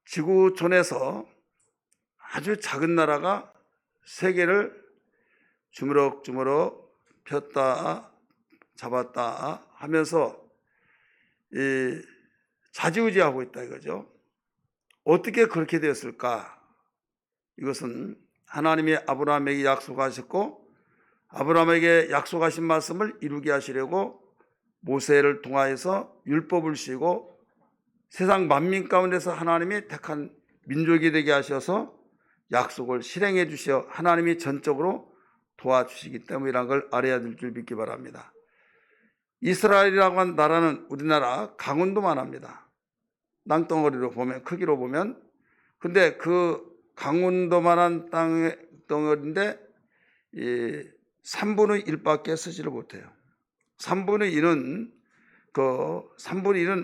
지구촌에서 아주 작은 나라가 세계를 주무럭주무럭 폈다 잡았다 하면서 좌지우지하고 있다 이거죠. 어떻게 그렇게 되었을까? 이것은 하나님이 아브라함에게 약속하셨고 아브라함에게 약속하신 말씀을 이루게 하시려고 모세를 통하여서 율법을 주시고 세상 만민 가운데서 하나님이 택한 민족이 되게 하셔서 약속을 실행해 주셔 하나님이 전적으로 도와주시기 때문이라는 걸 알아야 될 줄 믿기 바랍니다. 이스라엘이라고 하는 나라는 우리나라 강원도만 합니다. 땅덩어리로 보면, 크기로 보면. 근데 그 강원도만한 땅덩어리인데 3분의 1밖에 쓰지를 못해요. 3분의 1은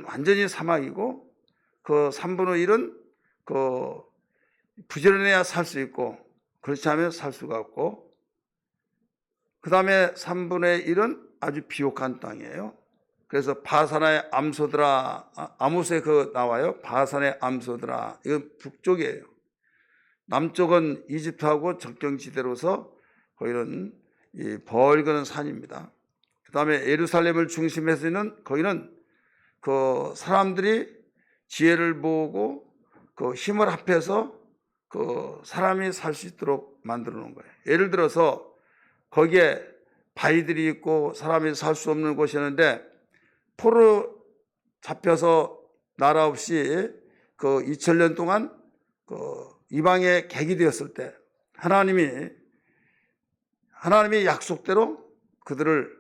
완전히 사막이고 그 3분의 1은 부지런해야 살 수 있고 그렇지 않으면 살 수가 없고 그 다음에 3분의 1은 아주 비옥한 땅이에요. 그래서 바산의 암소들아, 아모스에 나와요. 바산의 암소들아. 이건 북쪽이에요. 남쪽은 이집트하고 접경지대로서 거기는 벌거는 산입니다. 그 다음에 예루살렘을 중심해서 있는 거기는 그 사람들이 지혜를 모으고 그 힘을 합해서 그 사람이 살 수 있도록 만들어 놓은 거예요. 예를 들어서 거기에 바위들이 있고 사람이 살 수 없는 곳이었는데 포로 잡혀서 나라 없이 그 2000년 동안 그 이방의 객이 되었을 때 하나님이 약속대로 그들을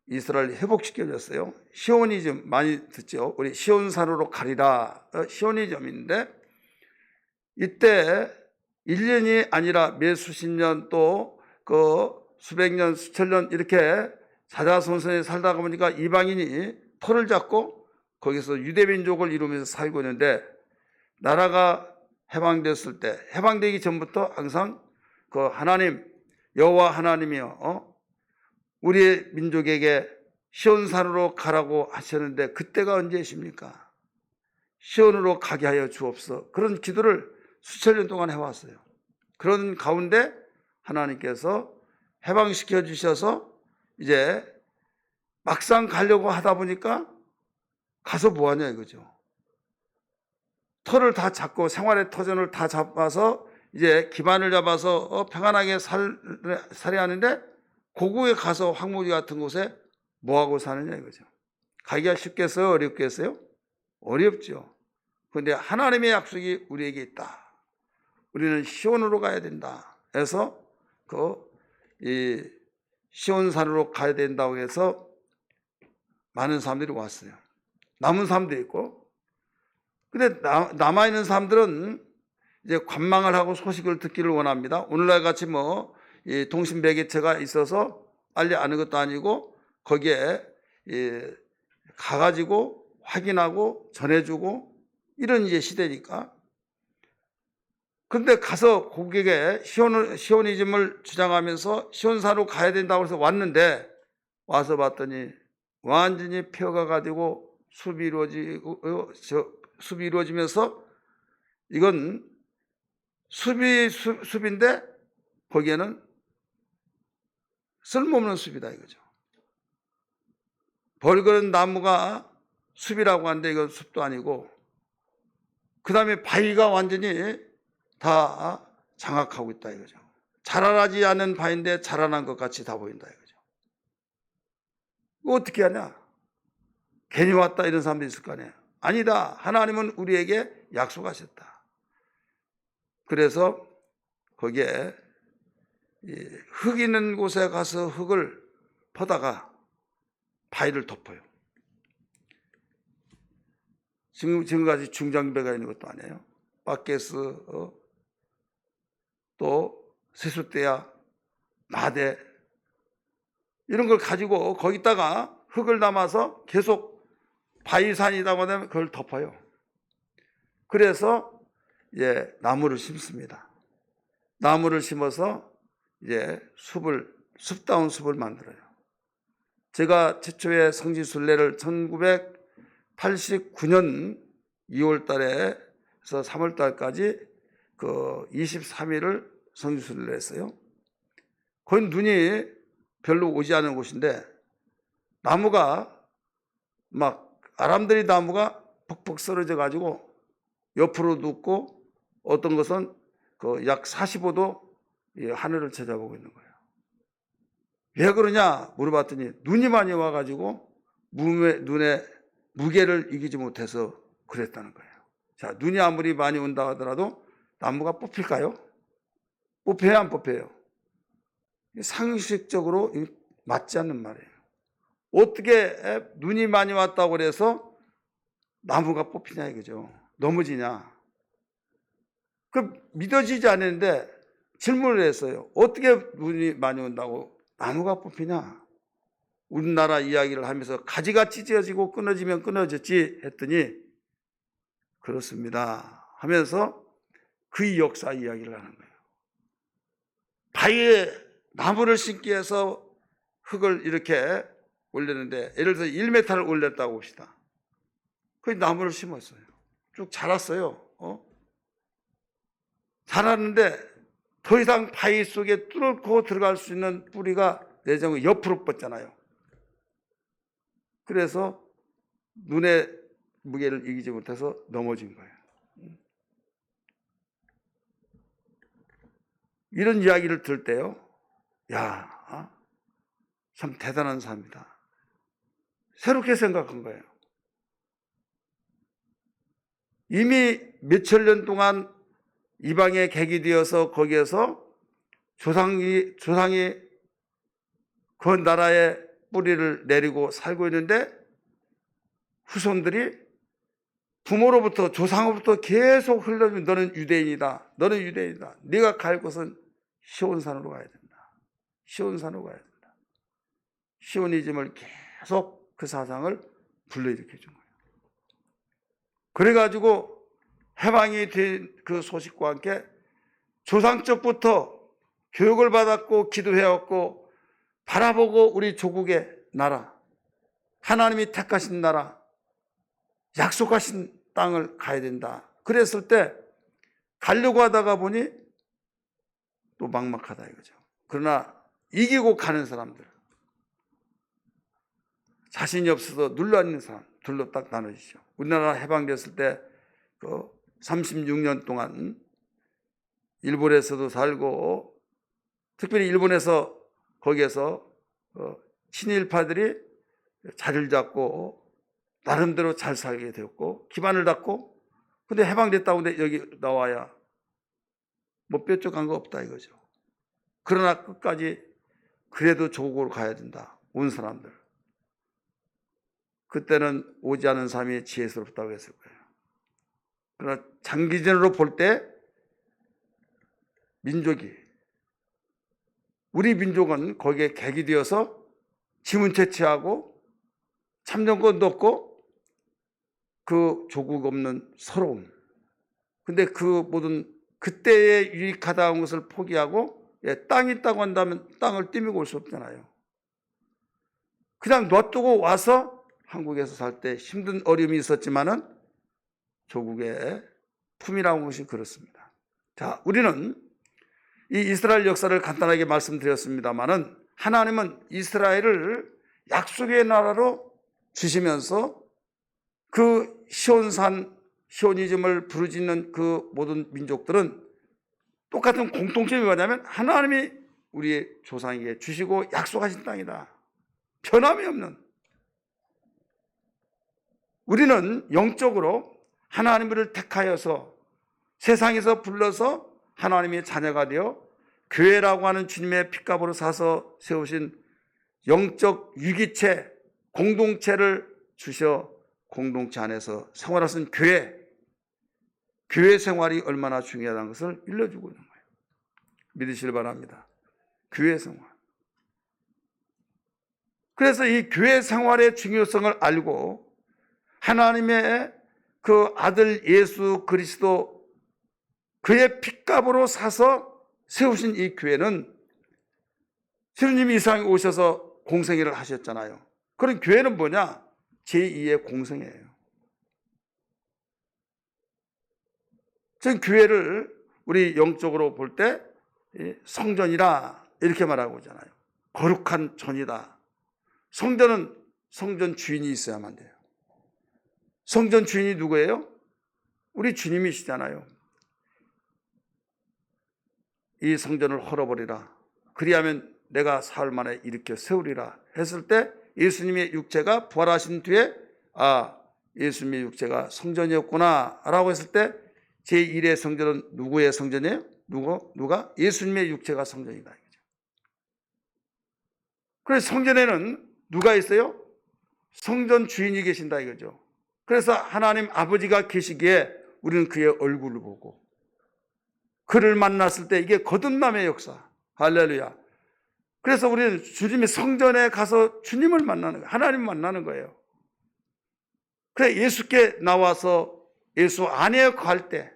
이스라엘 회복시켜 줬어요. 시오니즘 많이 듣죠. 우리 시온산으로 가리라. 시오니즘인데 이때 1년이 아니라 몇 수십 년 또 그 수백 년, 수천 년 이렇게 사자손손에 살다가 보니까 이방인이 터를 잡고 거기서 유대민족을 이루면서 살고 있는데 나라가 해방됐을 때 해방되기 전부터 항상 그 하나님 여호와 하나님이요 우리 민족에게 시온산으로 가라고 하셨는데 그때가 언제십니까? 시온으로 가게 하여 주옵소서. 그런 기도를 수천 년 동안 해왔어요. 그런 가운데 하나님께서 해방시켜 주셔서 이제 막상 가려고 하다 보니까 가서 뭐하냐 이거죠. 터를 다 잡고 생활의 터전을 다 잡아서 이제 기반을 잡아서 평안하게 살아야 하는데 고국에 가서 황무지 같은 곳에 뭐하고 사느냐 이거죠. 가기가 쉽겠어요? 어렵겠어요? 어렵죠. 그런데 하나님의 약속이 우리에게 있다. 우리는 시온으로 가야 된다. 해서 이 시온산으로 가야 된다고 해서 많은 사람들이 왔어요. 남은 사람도 있고. 근데 남아있는 사람들은 이제 관망을 하고 소식을 듣기를 원합니다. 오늘날 같이 이 통신배기체가 있어서 빨리 아는 것도 아니고 거기에 가가지고 확인하고 전해주고 이런 이제 시대니까. 그런데 가서 고객에 시오니즘을 주장하면서 시온산으로 가야 된다고 해서 왔는데 와서 봤더니 완전히 폐허가 가지고 숲이 이루어지면서 이건 숲인데 거기에는 쓸모없는 숲이다 이거죠. 벌거는 나무가 숲이라고 하는데 이건 숲도 아니고 그 다음에 바위가 완전히 다 장악하고 있다 이거죠. 자라나지 않은 바위인데 자라난 것 같이 다 보인다 이거죠. 이거 어떻게 하냐? 괜히 왔다 이런 사람도 있을 거 아니에요. 아니다. 하나님은 우리에게 약속하셨다. 그래서 거기에 흙 있는 곳에 가서 흙을 퍼다가 바위를 덮어요. 지금까지 중장비가 있는 것도 아니에요. 바게스, 또 세숫대야, 마대 이런 걸 가지고 거기다가 흙을 담아서 계속 바위산이라고 하면 그걸 덮어요. 그래서 이제 나무를 심습니다. 나무를 심어서 이제 숲다운 숲을 만들어요. 제가 최초의 성지순례를 1989년 2월 달에 그래서 3월 달까지 그 23일을 성지순례를 했어요. 거기 눈이 별로 오지 않은 곳인데 나무가 막 아람들이 나무가 퍽퍽 쓰러져 가지고 옆으로 눕고 어떤 것은 그 약 45도 하늘을 쳐다보고 있는 거예요. 왜 그러냐 물어봤더니 눈이 많이 와가지고 눈의 무게를 이기지 못해서 그랬다는 거예요. 자, 눈이 아무리 많이 온다 하더라도 나무가 뽑힐까요? 뽑혀야 안 뽑혀요? 상식적으로 맞지 않는 말이에요. 어떻게 눈이 많이 왔다고 그래서 나무가 뽑히냐 이거죠. 넘어지냐. 그 믿어지지 않는데 질문을 했어요. 어떻게 눈이 많이 온다고 나무가 뽑히냐. 우리나라 이야기를 하면서 가지가 찢어지고 끊어지면 끊어졌지 했더니 그렇습니다 하면서 그 역사 이야기를 하는 거예요. 바위에 나무를 심기 위해서 흙을 이렇게 올렸는데 예를 들어서 1m를 올렸다고 봅시다. 그 나무를 심었어요. 쭉 자랐어요. 자랐는데 더 이상 바위 속에 뚫고 들어갈 수 있는 뿌리가 내장을 옆으로 뻗잖아요. 그래서 눈의 무게를 이기지 못해서 넘어진 거예요. 이런 이야기를 들을 때요, 야, 참 대단한 사람이다. 새롭게 생각한 거예요. 이미 몇천 년 동안 이방에 객이 되어서 거기에서 조상이 그 나라에 뿌리를 내리고 살고 있는데 후손들이 부모로부터 조상으로부터 계속 흘러주면 너는 유대인이다. 너는 유대인이다. 네가 갈 곳은 시온산으로 가야 된다. 시온산으로 가야 된다. 시오니즘을 계속 그 사상을 불러일으켜 준 거예요. 그래가지고 해방이 된 그 소식과 함께 조상적부터 교육을 받았고 기도해왔고 바라보고 우리 조국의 나라, 하나님이 택하신 나라, 약속하신 땅을 가야 된다. 그랬을 때 가려고 하다가 보니 또 막막하다 이거죠. 그러나 이기고 가는 사람들, 자신이 없어서 눌러앉는 사람 둘로 딱 나눠지죠. 우리나라 해방됐을 때 그 36년 동안 일본에서도 살고 특별히 일본에서 거기에서 친일파들이 자리를 잡고 나름대로 잘 살게 되었고 기반을 닦고 근데 해방됐다고 근데 여기 나와야 뭐 뾰족한 거 없다 이거죠. 그러나 끝까지 그래도 조국으로 가야 된다. 온 사람들. 그때는 오지 않은 사람이 지혜스럽다고 했을 거예요. 그러나 장기전으로 볼 때 민족이 우리 민족은 거기에 객이 되어서 지문 채취하고 참정권도 없고 그 조국 없는 서러움. 근데 그 모든 그때의 유익하다는 것을 포기하고 땅이 있다고 한다면 땅을 띄우고 올 수 없잖아요. 그냥 놔두고 와서 한국에서 살 때 힘든 어려움이 있었지만은 조국의 품이라고 하는 것이 그렇습니다. 자, 우리는 이 이스라엘 역사를 간단하게 말씀드렸습니다만은 하나님은 이스라엘을 약속의 나라로 주시면서 그 시오니즘을 부르짖는 그 모든 민족들은 똑같은 공통점이 뭐냐면 하나님이 우리의 조상에게 주시고 약속하신 땅이다. 변함이 없는. 우리는 영적으로 하나님을 택하여서 세상에서 불러서 하나님의 자녀가 되어 교회라고 하는 주님의 핏값으로 사서 세우신 영적 유기체, 공동체를 주셔 공동체 안에서 생활할 수 있는 교회 생활이 얼마나 중요하다는 것을 일러주고 있는 거예요. 믿으시길 바랍니다. 교회 생활. 그래서 이 교회 생활의 중요성을 알고 하나님의 그 아들 예수 그리스도 그의 핏값으로 사서 세우신 이 교회는 주님이 이 세상에 오셔서 공생애를 하셨잖아요. 그런 교회는 뭐냐? 제2의 공생애예요. 전 교회를 우리 영적으로 볼 때 성전이라 이렇게 말하고 있잖아요. 거룩한 전이다. 성전은 성전 주인이 있어야만 돼요. 성전 주인이 누구예요? 우리 주님이시잖아요. 이 성전을 헐어버리라. 그리하면 내가 사흘 만에 일으켜 세우리라 했을 때 예수님의 육체가 부활하신 뒤에 예수님의 육체가 성전이었구나 라고 했을 때 제1의 성전은 누구의 성전이에요? 누가? 예수님의 육체가 성전이다. 그래서 성전에는 누가 있어요? 성전 주인이 계신다 이거죠. 그래서 하나님 아버지가 계시기에 우리는 그의 얼굴을 보고 그를 만났을 때 이게 거듭남의 역사. 할렐루야. 그래서 우리는 주님의 성전에 가서 주님을 만나는 거예요. 하나님 만나는 거예요. 그래 예수께 나와서 예수 안에 갈 때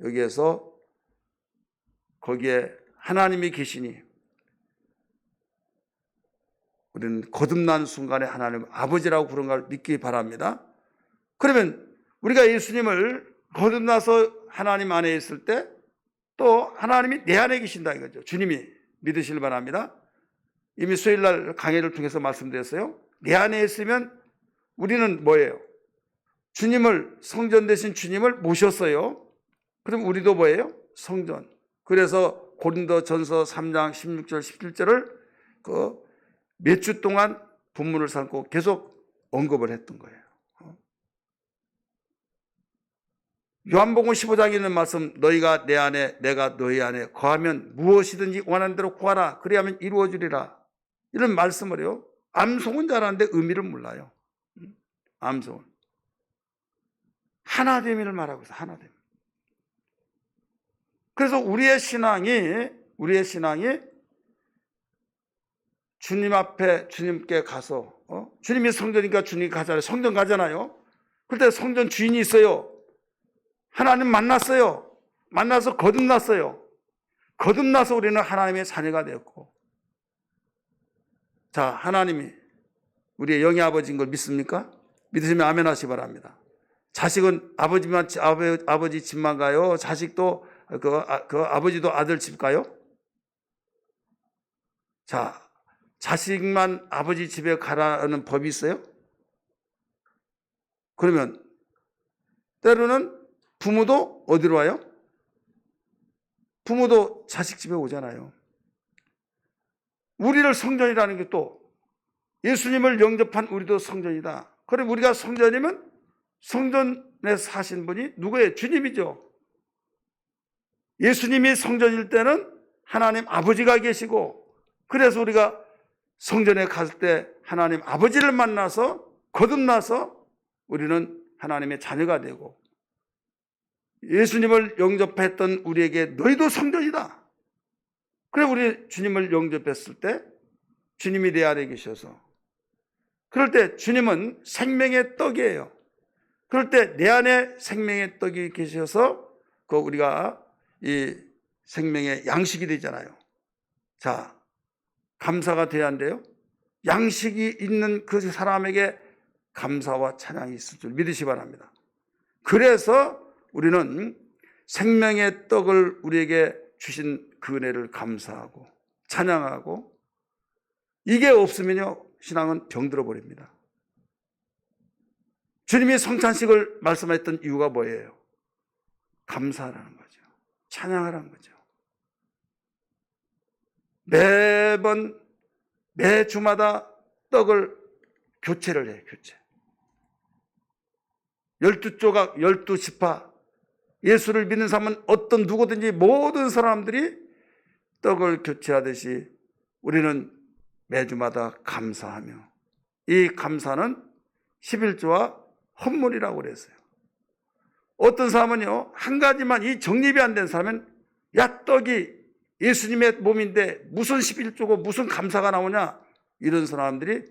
여기에서 거기에 하나님이 계시니 우리는 거듭난 순간에 하나님 아버지라고 부른 걸 믿기 바랍니다. 그러면 우리가 예수님을 거듭나서 하나님 안에 있을 때 또 하나님이 내 안에 계신다 이거죠. 주님이 믿으시길 바랍니다. 이미 수요일날 강의를 통해서 말씀드렸어요. 내 안에 있으면 우리는 뭐예요? 주님을, 성전 되신 주님을 모셨어요. 그럼 우리도 뭐예요? 성전. 그래서 고린도전서 3장 16절 17절을 몇 주 동안 본문을 삼고 계속 언급을 했던 거예요. 요한복음 15장에 있는 말씀, 너희가 내 안에 내가 너희 안에 거하면 무엇이든지 원하는 대로 구하라. 그리하면 이루어지리라. 이런 말씀을 해요. 암송은 잘하는데 의미를 몰라요. 암송은. 하나됨을 말하고 있어요. 하나됨. 그래서 우리의 신앙이 주님 앞에 주님께 가서 주님이 성전이니까 주님이 가잖아요. 성전 가잖아요. 그때 성전 주인이 있어요. 하나님 만났어요. 만나서 거듭났어요. 거듭나서 우리는 하나님의 자녀가 되었고, 자, 하나님이 우리의 영의 아버지인 걸 믿습니까? 믿으시면 아멘 하시기 바랍니다. 자식은 아버지 집만 가요? 자식도 아버지도 아들 집 가요? 자, 자식만 아버지 집에 가라는 법이 있어요? 그러면 때로는 부모도 어디로 와요? 부모도 자식 집에 오잖아요. 우리를 성전이라는 게 또 예수님을 영접한 우리도 성전이다. 그럼 우리가 성전이면 성전에 사신 분이 누구예요? 주님이죠. 예수님이 성전일 때는 하나님 아버지가 계시고, 그래서 우리가 성전에 갔을 때 하나님 아버지를 만나서 거듭나서 우리는 하나님의 자녀가 되고, 예수님을 영접했던 우리에게 너희도 성전이다. 그래 우리 주님을 영접했을 때 주님이 내 안에 계셔서, 그럴 때 주님은 생명의 떡이에요. 그럴 때 내 안에 생명의 떡이 계셔서 우리가 이 생명의 양식이 되잖아요. 자, 감사가 돼야 한대요. 양식이 있는 그 사람에게 감사와 찬양이 있을 줄 믿으시 바랍니다. 그래서 우리는 생명의 떡을 우리에게 주신 그 은혜를 감사하고 찬양하고, 이게 없으면요 신앙은 병들어 버립니다. 주님이 성찬식을 말씀하셨던 이유가 뭐예요? 감사하라는 거죠. 찬양하라는 거죠. 매주마다 떡을 교체를 해요. 교체. 12조각 12지파, 예수를 믿는 사람은 어떤 누구든지 모든 사람들이 떡을 교체하듯이 우리는 매주마다 감사하며, 이 감사는 11조와 헌물이라고 그랬어요. 어떤 사람은요, 한 가지만 이 정립이 안 된 사람은 야, 떡이 예수님의 몸인데 무슨 11조고 무슨 감사가 나오냐, 이런 사람들이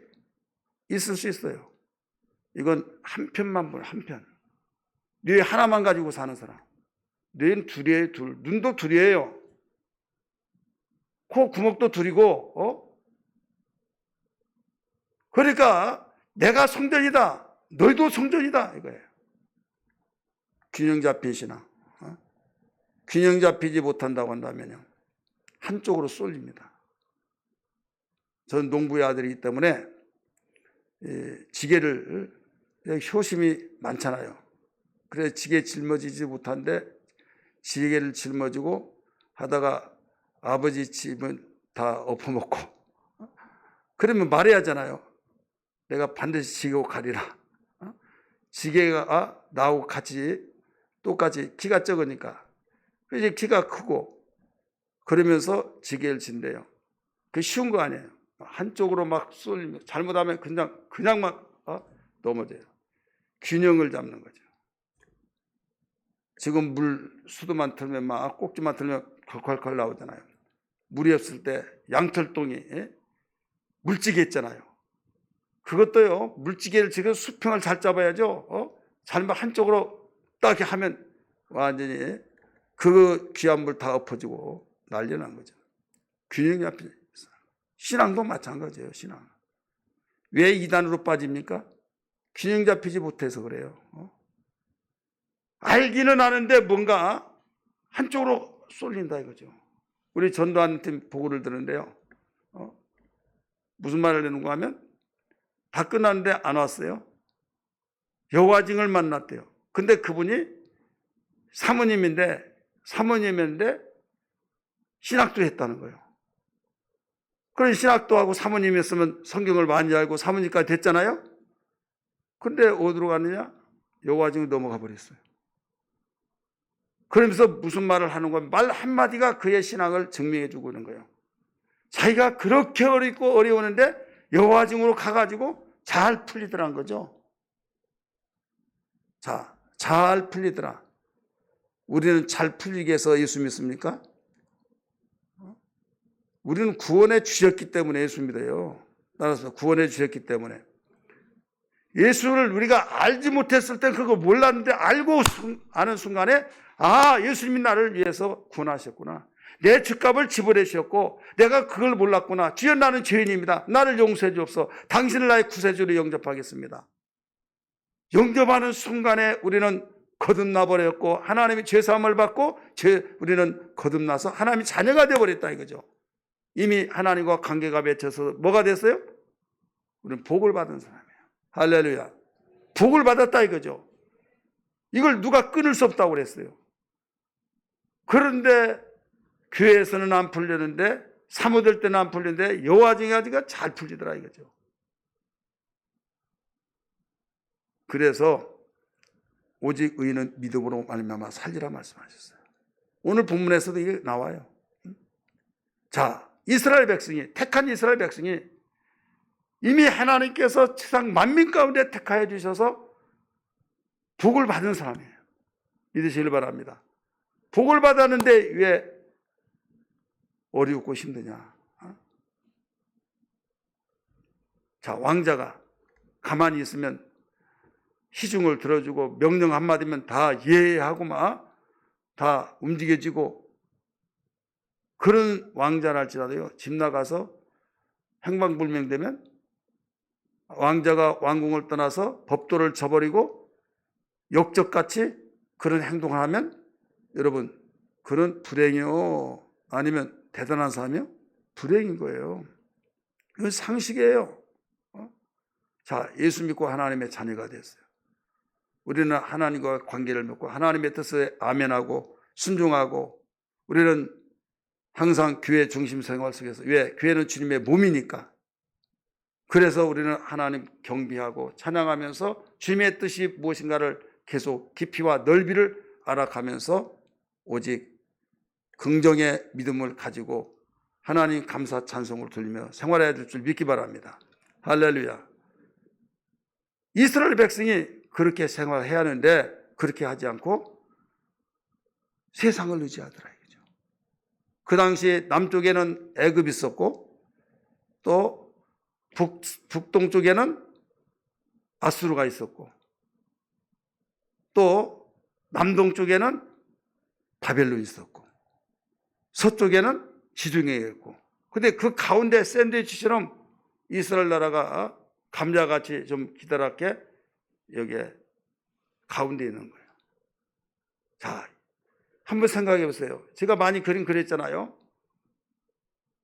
있을 수 있어요. 이건 한 편만 보여, 한 편. 뇌 하나만 가지고 사는 사람. 뇌는 둘이에요, 둘. 눈도 둘이에요. 코 구멍도 둘이고, 그러니까 내가 성전이다, 너희도 성전이다, 이거예요. 균형 잡힌 신앙. 균형 잡히지 못한다고 한다면요, 한쪽으로 쏠립니다. 저는 농부의 아들이기 때문에 지게를, 효심이 많잖아요. 그래서 지게 짊어지지 못한데 지게를 짊어지고 하다가 아버지 집은 다 엎어먹고, 그러면 말해야 하잖아요. 내가 반드시 지고 가리라. 지게가 나하고 같이 똑같이 키가 적으니까. 이제 키가 크고 그러면서 지게를 진대요. 그게 쉬운 거 아니에요. 한쪽으로 막 쏠리면 잘못하면 그냥 막 넘어져요. 균형을 잡는 거죠. 지금 수도만 틀면 막 꼭지만 틀면 컬컬컬 나오잖아요. 물이 없을 때 양철동이 물찌개 했잖아요. 그것도요, 물찌개를 지금 수평을 잘 잡아야죠. 잘못 한쪽으로 딱 하면 완전히 그 귀한 물 다 엎어지고 난리 난 거죠. 균형이 잡히죠. 신앙도 마찬가지예요. 신앙. 왜 이단으로 빠집니까? 균형 잡히지 못해서 그래요. 알기는 아는데 뭔가 한쪽으로 쏠린다 이거죠. 우리 전도하는 보고를 들었는데요. 무슨 말을 하는가 하면 다 끝났는데 안 왔어요. 여과증을 만났대요. 근데 그분이 사모님인데 신학도 했다는 거예요. 그런 신학도 하고 사모님이었으면 성경을 많이 알고 사모님까지 됐잖아요. 근데 어디로 갔느냐? 여과증이 넘어가 버렸어요. 그러면서 무슨 말을 하는 거야? 말 한마디가 그의 신앙을 증명해 주고 있는 거예요. 자기가 그렇게 어려우는데 여과증으로 가가지고 잘 풀리더란 거죠. 자, 잘 풀리더라. 우리는 잘 풀리기 위해서 예수 믿습니까? 우리는 구원해 주셨기 때문에 예수 믿어요. 따라서 구원해 주셨기 때문에. 예수를 우리가 알지 못했을 때 그거 몰랐는데 알고 아는 순간에 예수님이 나를 위해서 구원하셨구나. 내 죄값을 지불해 주셨고 내가 그걸 몰랐구나. 주여 나는 죄인입니다. 나를 용서해 주옵소서. 당신을 나의 구세주로 영접하겠습니다. 영접하는 순간에 우리는 거듭나 버렸고 하나님이 죄사함을 받고 우리는 거듭나서 하나님의 자녀가 되어버렸다 이거죠. 이미 하나님과 관계가 맺혀서 뭐가 됐어요? 우리는 복을 받은 사람이에요. 할렐루야. 복을 받았다 이거죠. 이걸 누가 끊을 수 없다고 그랬어요. 그런데 교회에서는 안 풀리는데 사모될 때는 안 풀리는데 여호와증이가 잘 풀리더라 이거죠. 그래서 오직 의인은 믿음으로 말미암아 살리라 말씀하셨어요. 오늘 본문에서도 이게 나와요. 자, 이스라엘 백성이, 택한 이스라엘 백성이 이미 하나님께서 세상 만민 가운데 택하여 주셔서 복을 받은 사람이에요. 믿으시길 바랍니다. 복을 받았는데 왜 어렵고 힘드냐? 자, 왕자가 가만히 있으면 시중을 들어주고 명령 한마디면 다 예하고 막 다 움직여지고 그런 왕자랄지라도요, 집 나가서 행방불명되면 왕자가 왕궁을 떠나서 법도를 저버리고 역적같이 그런 행동을 하면 여러분 그런 불행이요 아니면 대단한 사람이요? 불행인 거예요. 이건 상식이에요. 자, 예수 믿고 하나님의 자녀가 됐어요. 우리는 하나님과 관계를 맺고 하나님의 뜻에 아멘하고 순종하고 우리는 항상 교회 중심 생활 속에서 왜? 교회는 주님의 몸이니까. 그래서 우리는 하나님 경배하고 찬양하면서 주님의 뜻이 무엇인가를 계속 깊이와 넓이를 알아가면서 오직 긍정의 믿음을 가지고 하나님 감사 찬송을 돌리며 생활해야 될 줄 믿기 바랍니다. 할렐루야. 이스라엘 백성이 그렇게 생활해야 하는데 그렇게 하지 않고 세상을 의지하더라 이거죠. 그 당시 남쪽에는 애굽이 있었고 또 북동쪽에는 아수르가 있었고 또 남동쪽에는 바벨론이 있었고 서쪽에는 지중해가 있고 근데 그 가운데 샌드위치처럼 이스라엘 나라가 감자같이 좀 기다랗게 여기에 가운데 있는 거예요. 자, 한번 생각해 보세요. 제가 많이 그림 그렸잖아요.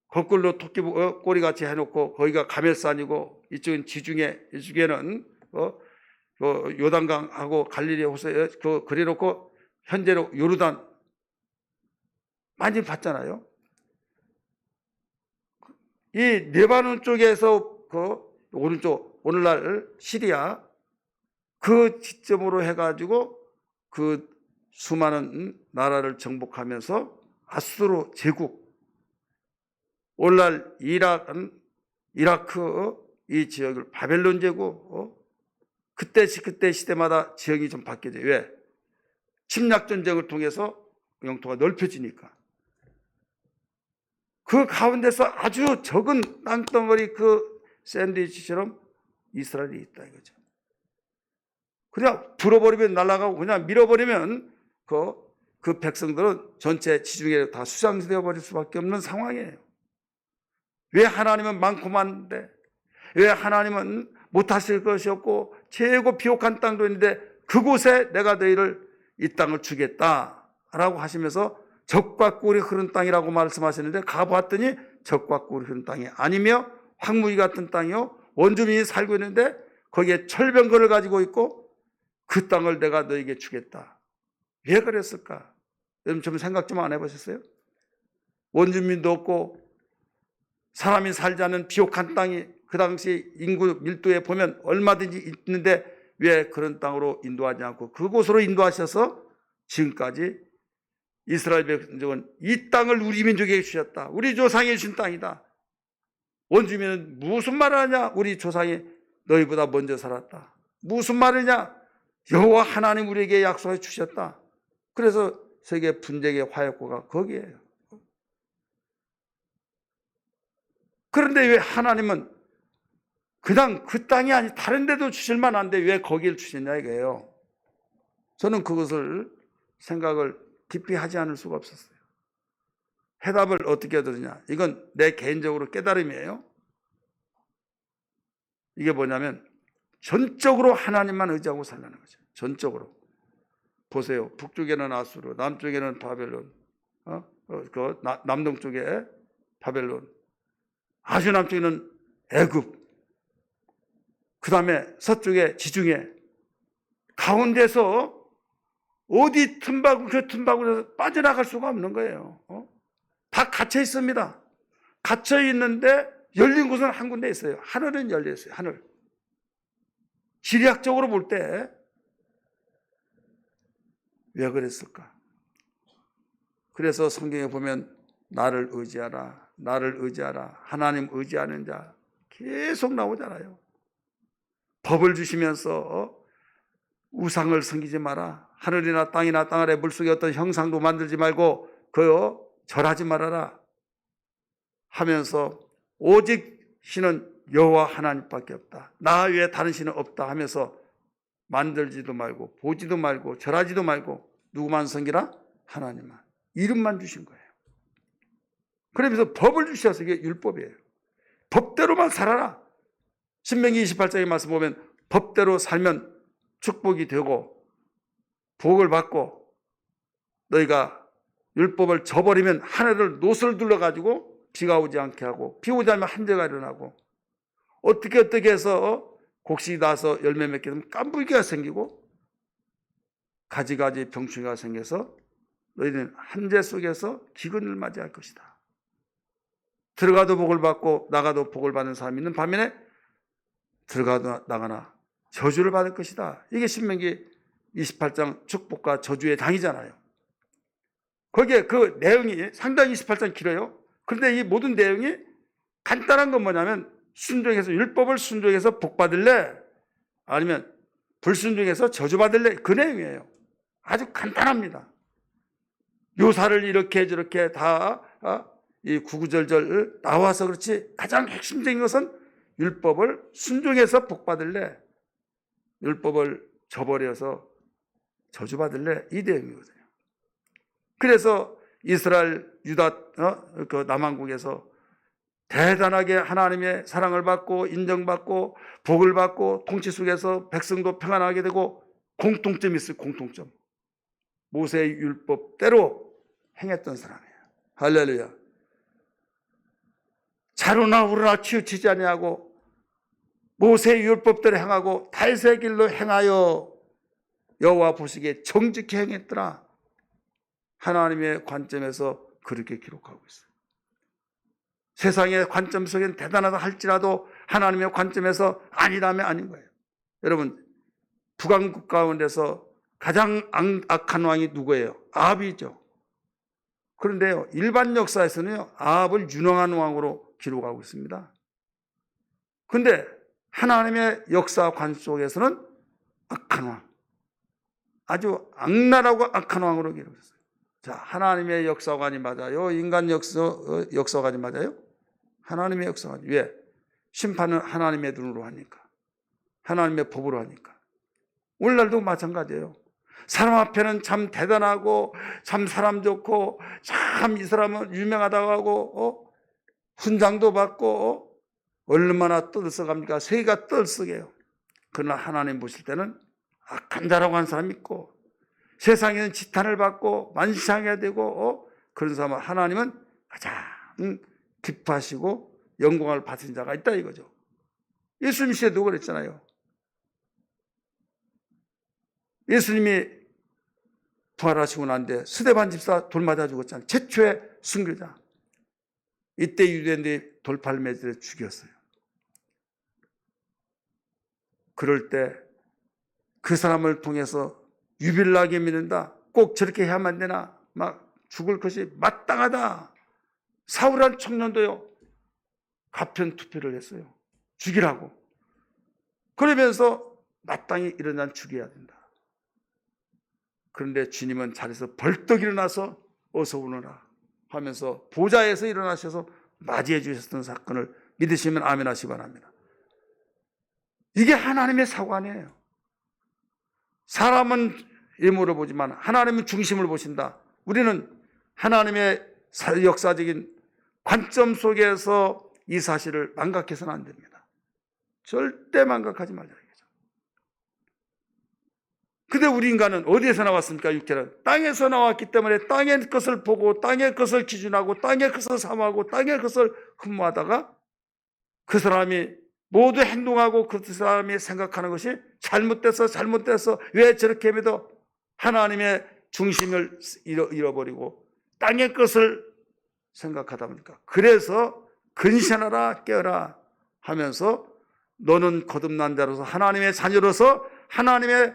거꾸로 토끼 꼬리같이 해놓고 거기가 가멜산이고 이쪽은 지중해, 이쪽에는 요단강하고 갈릴리 호수에 그려놓고 현재로 요르단 많이 봤잖아요. 이 레바논 쪽에서 그 오른쪽 오늘날 시리아 그 지점으로 해가지고 그 수많은 나라를 정복하면서 아수르 제국, 오늘날 이라크 이 지역을 바벨론 제국, 그때 시대마다 지역이 좀 바뀌어져요. 왜? 침략 전쟁을 통해서 영토가 넓혀지니까. 그 가운데서 아주 적은 땅덩어리 그 샌드위치처럼 이스라엘이 있다 이거죠. 그냥 불어버리면 날아가고 그냥 밀어버리면 그 백성들은 전체 지중해에 다 수장되어 버릴 수밖에 없는 상황이에요. 왜 하나님은 많고 많은데, 왜 하나님은 못하실 것이 없고 최고 비옥한 땅도 있는데 그곳에 내가 너희를 이 땅을 주겠다라고 하시면서 적과 꿀이 흐른 땅이라고 말씀하시는데 가보았더니 적과 꿀이 흐른 땅이 아니며 황무지 같은 땅이요 원주민이 살고 있는데 거기에 철병거를 가지고 있고 그 땅을 내가 너에게 주겠다. 왜 그랬을까? 여러분 좀 생각 좀 안 해보셨어요? 원주민도 없고 사람이 살지 않는 비옥한 땅이 그 당시 인구 밀도에 보면 얼마든지 있는데 왜 그런 땅으로 인도하지 않고 그곳으로 인도하셔서 지금까지 이스라엘 백성은 이 땅을 우리 민족에게 주셨다. 우리 조상이 주신 땅이다. 원주민은 무슨 말을 하냐? 우리 조상이 너희보다 먼저 살았다. 무슨 말이냐? 여호와 하나님 우리에게 약속해 주셨다. 그래서 세계 분쟁의 화약고가 거기에요. 그런데 왜 하나님은 그냥 그 땅이 아니 다른 데도 주실 만한데 왜 거기를 주시냐 이거예요. 저는 그것을 생각을 깊이 하지 않을 수가 없었어요. 해답을 어떻게 들으냐? 이건 내 개인적으로 깨달음이에요. 이게 뭐냐면 전적으로 하나님만 의지하고 살라는 거죠. 전적으로. 보세요. 북쪽에는 아수르, 남쪽에는 바벨론, 남동쪽에 바벨론, 아주 남쪽에는 애굽, 그 다음에 서쪽에 지중해, 가운데서 어디 그 틈바구니에서 빠져나갈 수가 없는 거예요. 다 갇혀 있습니다. 갇혀 있는데 열린 곳은 한 군데 있어요. 하늘은 열려 있어요. 하늘. 지리학적으로 볼 때 왜 그랬을까? 그래서 성경에 보면 나를 의지하라, 나를 의지하라, 하나님 의지하는 자 계속 나오잖아요. 법을 주시면서 우상을 섬기지 마라. 하늘이나 땅이나 땅 아래 물속에 어떤 형상도 만들지 말고 절하지 말아라 하면서 오직 신은 여호와 하나님밖에 없다. 나 외에 다른 신은 없다 하면서 만들지도 말고 보지도 말고 절하지도 말고 누구만 섬기라? 하나님만. 이름만 주신 거예요. 그러면서 법을 주셔서 이게 율법이에요. 법대로만 살아라. 신명기 28장의 말씀 보면 법대로 살면 축복이 되고 복을 받고 너희가 율법을 저버리면 하늘을 노슬 둘러가지고 비가 오지 않게 하고 비 오지 않으면 한재가 일어나고 어떻게 해서 곡식이 나서 열매 맺게 되면 깐불기가 생기고 가지가지 병충해가 생겨서 너희는 한재 속에서 기근을 맞이할 것이다. 들어가도 복을 받고 나가도 복을 받는 사람이 있는 반면에 들어가도 나가나 저주를 받을 것이다. 이게 신명기 28장 축복과 저주의 장이잖아요. 거기에 그 내용이 상당히 28장 길어요. 그런데 이 모든 내용이 간단한 건 뭐냐면 순종해서 율법을 순종해서 복 받을래? 아니면 불순종해서 저주 받을래? 그 내용이에요. 아주 간단합니다. 묘사를 이렇게 저렇게 다 이 구구절절 나와서 그렇지 가장 핵심적인 것은 율법을 순종해서 복 받을래? 율법을 저버려서 저주 받을래? 이 내용이거든요. 그래서 이스라엘 유다 그 남왕국에서 대단하게 하나님의 사랑을 받고 인정받고 복을 받고 통치 속에서 백성도 평안하게 되고 공통점이 있어요. 공통점. 모세의 율법대로 행했던 사람이에요. 할렐루야. 자루나 우루나 치우치지 아니하고 모세의 율법대로 행하고 다윗의 길로 행하여 여호와 보시기에 정직히 행했더라. 하나님의 관점에서 그렇게 기록하고 있어요. 세상의 관점 속엔 대단하다 할지라도 하나님의 관점에서 아니라면 아닌 거예요. 여러분, 북왕국 가운데서 가장 악한 왕이 누구예요? 아합이죠. 그런데요, 일반 역사에서는요, 아합을 유능한 왕으로 기록하고 있습니다. 그런데 하나님의 역사관 속에서는 악한 왕, 아주 악랄하고 악한 왕으로 기록했어요. 자, 하나님의 역사관이 맞아요? 인간 역사관이 맞아요? 하나님의 역사관이. 왜? 심판은 하나님의 눈으로 하니까. 하나님의 법으로 하니까. 오늘날도 마찬가지예요. 사람 앞에는 참 대단하고 참 사람 좋고 참 이 사람은 유명하다고 하고 훈장도 받고 얼마나 떠들썩합니까? 세계가 떠들썩해요. 그러나 하나님 보실 때는 악한 자라고 하는 사람이 있고 세상에는 지탄을 받고 만시하게 되고 그런 사람은 하나님은 가장 기뻐하시고 영광을 받은 자가 있다 이거죠. 예수님 시대도 그랬잖아요. 예수님이 부활하시고 난 뒤에 스데반 집사 돌 맞아 죽었잖아요. 최초의 순교자. 이때 유대인들이 돌팔 매질에 죽였어요. 그럴 때 그 사람을 통해서 유빌나게 믿는다. 꼭 저렇게 해야만 되나? 막 죽을 것이 마땅하다. 사울한 청년도요. 가편 투표를 했어요. 죽이라고. 그러면서 마땅히 일어난 죽여야 된다. 그런데 주님은 자리에서 벌떡 일어나서 어서 오너라 하면서 보좌에서 일어나셔서 맞이해 주셨던 사건을 믿으시면 아멘 하시기 바랍니다. 이게 하나님의 사관이에요. 사람은 외모를 보지만 하나님은 중심을 보신다. 우리는 하나님의 역사적인 관점 속에서 이 사실을 망각해서는 안 됩니다. 절대 망각하지 말자. 근데 우리 인간은 어디에서 나왔습니까? 육체는 땅에서 나왔기 때문에 땅의 것을 보고 땅의 것을 기준하고 땅의 것을 사모하고 땅의 것을 흠모하다가 그 사람이 모두 행동하고 그 사람이 생각하는 것이 잘못돼서 왜 저렇게 믿어? 하나님의 중심을 잃어버리고 땅의 것을 생각하다 보니까 그래서 근신하라 깨어라 하면서 너는 거듭난 자로서 하나님의 자녀로서 하나님의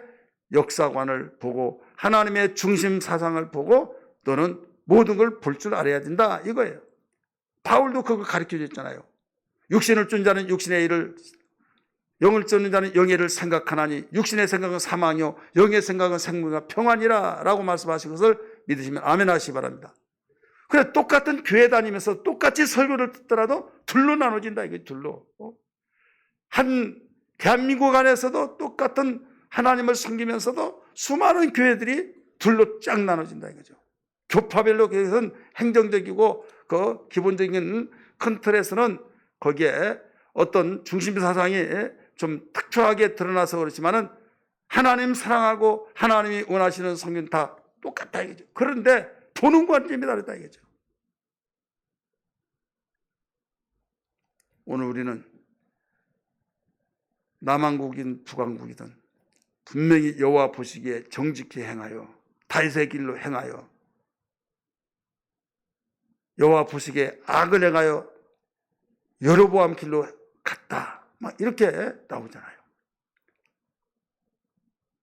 역사관을 보고 하나님의 중심 사상을 보고 너는 모든 걸 볼 줄 알아야 된다 이거예요. 바울도 그걸 가르쳐 줬잖아요. 육신을 쫓는 자는 육신의 일을, 영을 쫓는 자는 영의 일을 생각하나니 육신의 생각은 사망이요 영의 생각은 생명과 평안이라 라고 말씀하신 것을 믿으시면 아멘 하시기 바랍니다. 그래, 똑같은 교회 다니면서 똑같이 설교를 듣더라도 둘로 나눠진다 이거예요. 둘로. 한 대한민국 안에서도 똑같은 하나님을 섬기면서도 수많은 교회들이 둘로 쫙 나눠진다 이거죠. 교파별로 그것은 행정적이고 그 기본적인 큰 틀에서는 거기에 어떤 중심 사상이 좀 특별하게 드러나서 그렇지만은 하나님 사랑하고 하나님이 원하시는 성경 다 똑같다 이거죠. 그런데 보는 관점이 다르다 이거죠. 오늘 우리는 남한국이든 북한국이든 분명히 여호와 보시기에 정직히 행하여 다윗의 길로 행하여 여호와 보시기에 악을 행하여 여로보암 길로 갔다 막 이렇게 나오잖아요.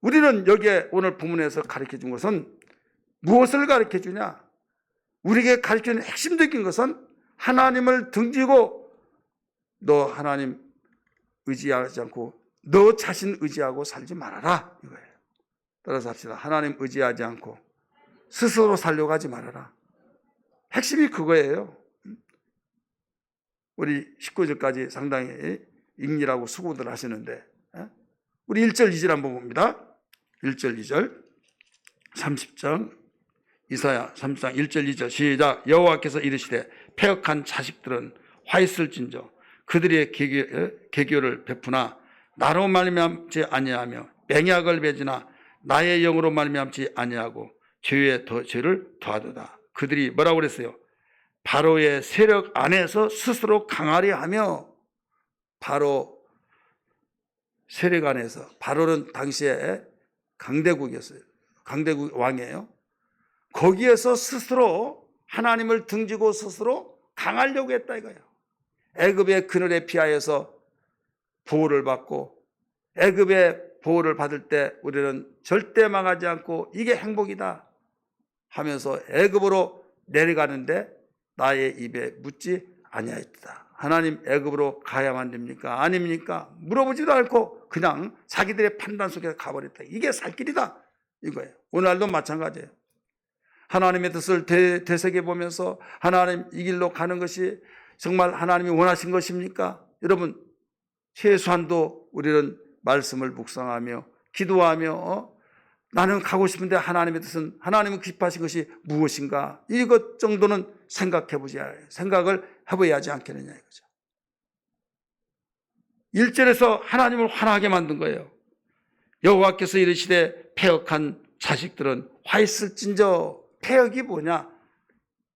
우리는 여기에 오늘 본문에서 가르쳐 준 것은 무엇을 가르쳐 주냐? 우리에게 가르쳐 주는 핵심적인 것은 하나님을 등지고 너 하나님 의지하지 않고 너 자신 의지하고 살지 말아라 이거예요. 따라서 합시다. 하나님 의지하지 않고 스스로 살려고 하지 말아라. 핵심이 그거예요. 우리 19절까지 상당히 읽느라고 수고들 하시는데 우리 1절 2절 한번 봅니다. 1절 2절 30장 이사야 30장 1절 2절 시작. 여호와께서 이르시되 패역한 자식들은 화 있을진저 그들의 계교를 베푸나 나로 말미암지 아니하며 맹약을 배지나 나의 영으로 말미암지 아니하고 죄를 더하도다. 그들이 뭐라고 그랬어요? 바로의 세력 안에서 스스로 강하려 하며, 바로 세력 안에서, 바로는 당시에 강대국이었어요. 강대국 왕이에요. 거기에서 스스로 하나님을 등지고 스스로 강하려고 했다 이거예요. 애굽의 그늘에 피하여서 보호를 받고, 애굽의 보호를 받을 때 우리는 절대 망하지 않고 이게 행복이다 하면서 애굽으로 내려가는데 나의 입에 묻지 아니하였다. 하나님 애굽으로 가야만 됩니까? 아닙니까? 물어보지도 않고 그냥 자기들의 판단 속에 가버렸다. 이게 살 길이다 이거예요. 오늘날도 마찬가지예요. 하나님의 뜻을 되새겨보면서 하나님 이 길로 가는 것이 정말 하나님이 원하신 것입니까? 여러분, 최소한도 우리는 말씀을 묵상하며 기도하며 나는 가고 싶은데 하나님의 뜻은, 하나님은 기뻐하신 것이 무엇인가? 이것 정도는 생각을 해봐야 하지 않겠느냐 이거죠. 1절에서 하나님을 화나게 만든 거예요. 여호와께서 이르시되 패역한 자식들은 화 있을진저. 패역이 뭐냐?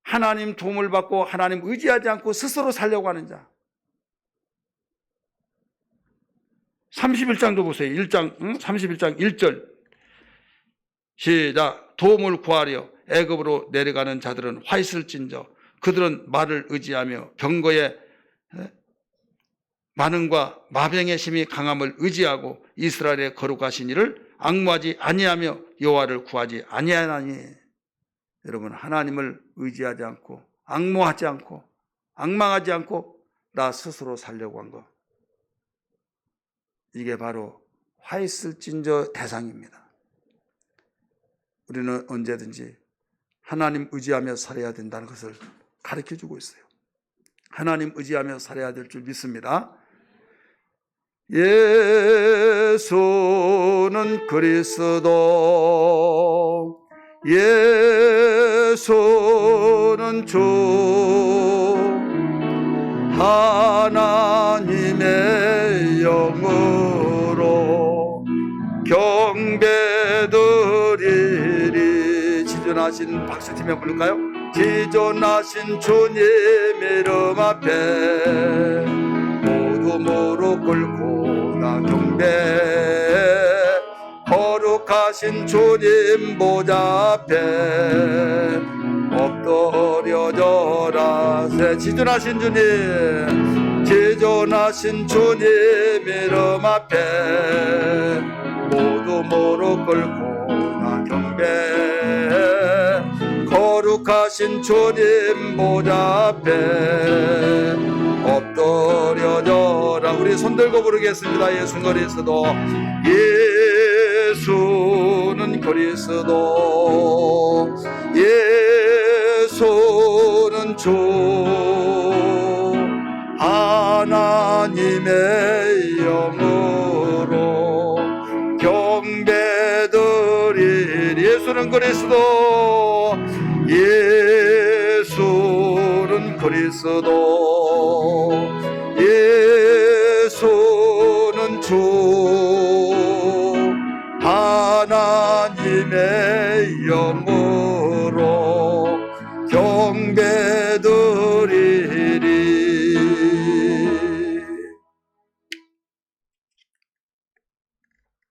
하나님 도움을 받고 하나님 의지하지 않고 스스로 살려고 하는 자. 31장도 보세요. 31장 1절 시작. 도움을 구하려 애굽으로 내려가는 자들은 화 있을진저. 그들은 말을 의지하며 병거의 만흥과 마병의 힘이 강함을 의지하고 이스라엘의 거룩하신 이를 앙무하지 아니하며 여호와를 구하지 아니하나니. 여러분, 하나님을 의지하지 않고 앙무하지 않고 앙망하지 않고 나 스스로 살려고 한 거, 이게 바로 화 있을진저 대상입니다. 우리는 언제든지 하나님 의지하며 살아야 된다는 것을 가르쳐주고 있어요. 하나님 의지하며 살아야 될 줄 믿습니다. 예수는 그리스도, 예수는 주, 하나님의 영으로 경배드리리. 지존하신 박수치며 부를까요? 지존하신 주님 이름 앞에 모두 무릎 꿇고 나 경배. 거룩하신 주님 보좌 앞에 엎드려져라. 지존하신 주님, 지존하신 주님 이름 앞에 모두 무릎 꿇고 나 경배. 거룩하신 주님 보좌 앞에 엎드려져라. 우리 손들고 부르겠습니다. 예수는 그리스도, 예수는 그리스도, 예수는 주, 하나님의 영으로 경배드릴. 예수는 그리스도, 예수는 그리스도, 예수는 주, 하나님의 영으로 경배드리리.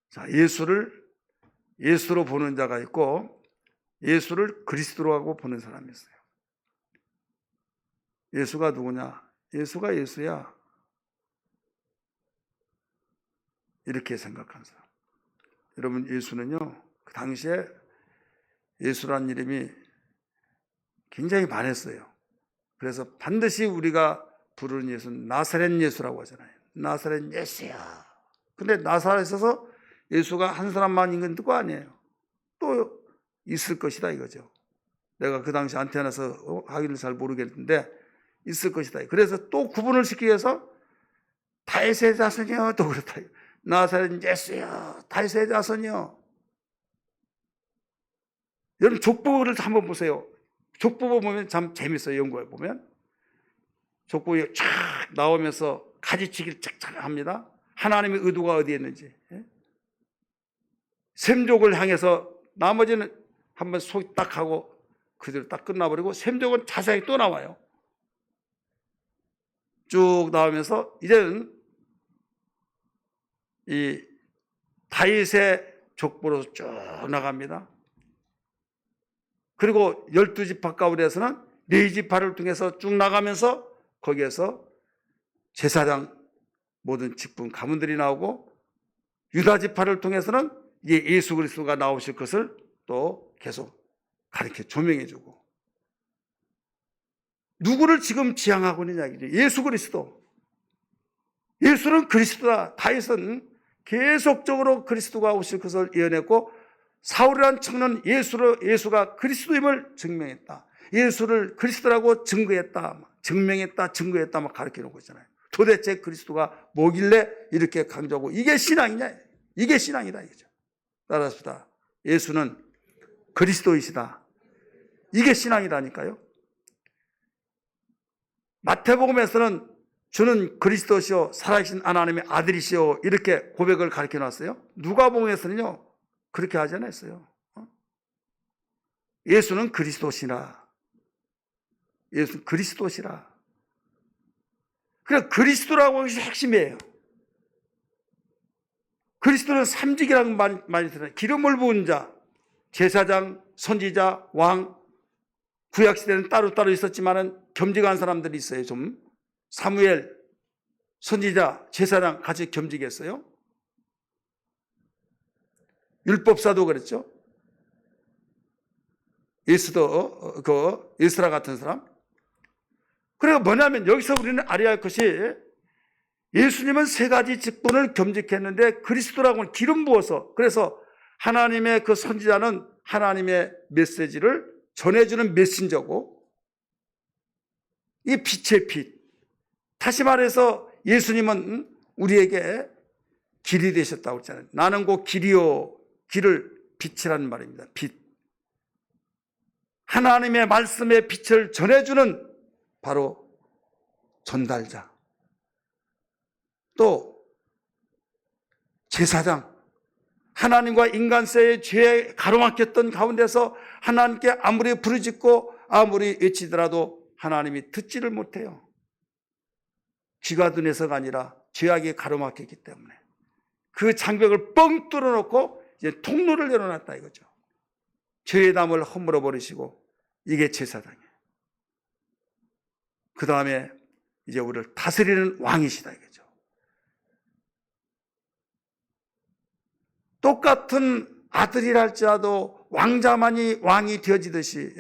자, 예수로 보는 자가 있고 예수를 그리스도로 하고 보는 사람이 있어요. 예수가 누구냐? 예수가 예수야. 이렇게 생각하는 사람. 여러분, 예수는요, 그 당시에 예수란 이름이 굉장히 많았어요. 그래서 반드시 우리가 부르는 예수는 나사렛 예수라고 하잖아요. 나사렛 예수야. 근데 나사렛에서 예수가 한 사람만 있는 거 아니에요. 또 있을 것이다 이거죠. 내가 그 당시 안 태어나서 하기를 잘 모르겠는데 있을 것이다. 그래서 또 구분을 시키기 위해서 다윗의 자손이요, 또 그렇다. 나사렛 예수요, 다윗의 자손이요. 여러분, 족보를 한번 보세요. 족보 보면 참 재밌어요. 연구해 보면 족보에 쫙 나오면서 가지치기를 쫙쫙 합니다. 하나님의 의도가 어디에 있는지. 셈족을 향해서 나머지는 한번 속 딱 하고 그대로 딱 끝나버리고 셈족은 자세하게 또 나와요. 쭉 나오면서 이제는 이 다윗의 족보로 쭉 나갑니다. 그리고 12지파 가운데서는 4지파를 통해서 쭉 나가면서 거기에서 제사장 모든 직분 가문들이 나오고 유다지파를 통해서는 이제 예수 그리스도가 나오실 것을 또 계속 가르쳐 조명해 주고, 누구를 지금 지향하고 있느냐 이죠. 예수 그리스도. 예수는 그리스도다. 다윗은 계속적으로 그리스도가 오실 것을 예언했고, 사울이라는 청년 예수가 그리스도임을 증명했다. 예수를 그리스도라고 증거했다. 증명했다 막 가르쳐 놓은 거잖아요. 도대체 그리스도가 뭐길래 이렇게 강조하고, 이게 신앙이냐? 이게 신앙이다 이거죠. 따라서 예수는 그리스도이시다. 이게 신앙이라니까요. 마태복음에서는 주는 그리스도시요 살아계신 하나님의 아들이시요 이렇게 고백을 가르쳐 놨어요. 누가복음에서는요 그렇게 하지 않았어요. 예수는 그리스도시라. 예수는 그리스도시라. 그래, 그리스도라고 하는 것이 핵심이에요. 그리스도는 삼직이라는 말이 들어요. 기름을 부은 자, 제사장, 선지자, 왕. 구약시대는 따로따로 있었지만 겸직한 사람들이 있어요. 좀 사무엘, 선지자, 제사장 같이 겸직했어요. 율법사도 그랬죠. 에스라 같은 사람. 그래서 뭐냐면 여기서 우리는 알아야 할 것이, 예수님은 3가지 직분을 겸직했는데 그리스도라고는 기름 부어서, 그래서 하나님의 그 선지자는 하나님의 메시지를 전해주는 메신저고, 이 빛의 빛. 다시 말해서 예수님은 우리에게 길이 되셨다고 했잖아요. 나는 곧 길이요, 길을 빛이라는 말입니다. 빛. 하나님의 말씀의 빛을 전해주는 바로 전달자. 또 제사장. 하나님과 인간 사이의 죄에 가로막혔던 가운데서 하나님께 아무리 부르짖고 아무리 외치더라도 하나님이 듣지를 못해요. 귀가 둔해서가 아니라 죄악이 가로막혔기 때문에 그 장벽을 뻥 뚫어놓고 이제 통로를 열어놨다 이거죠. 죄의 담을 허물어 버리시고, 이게 제사장이에요. 그 다음에 이제 우리를 다스리는 왕이시다 이거죠. 똑같은 아들이라 할지라도 왕자만이 왕이 되어지듯이,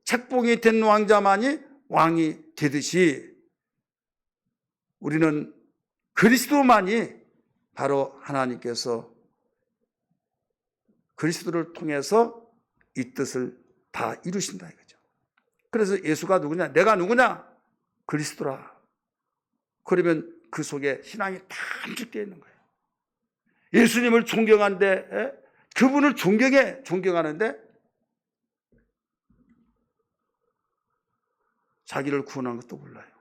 책봉이 된 왕자만이 왕이 되듯이, 우리는 그리스도만이 바로 하나님께서 그리스도를 통해서 이 뜻을 다 이루신다 이거죠. 그래서 예수가 누구냐? 내가 누구냐? 그리스도라. 그러면 그 속에 신앙이 다 함축되어 있는 거예요. 예수님을 존경하는데, 그분을 존경하는데 자기를 구원한 것도 몰라요.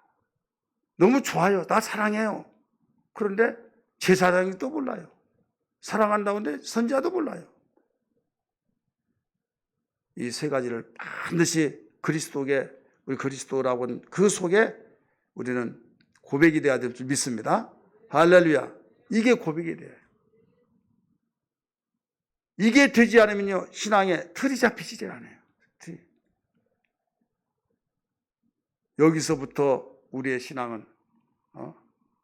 너무 좋아요. 나 사랑해요. 그런데 제사장이 또 몰라요. 사랑한다고 하는데 선지자도 몰라요. 이 3가지를 반드시 우리 그리스도라고 하는 그 속에 우리는 고백이 돼야 될 줄 믿습니다. 할렐루야. 이게 고백이 돼요. 이게 되지 않으면요, 신앙에 틀이 잡히지 않아요. 여기서부터 우리의 신앙은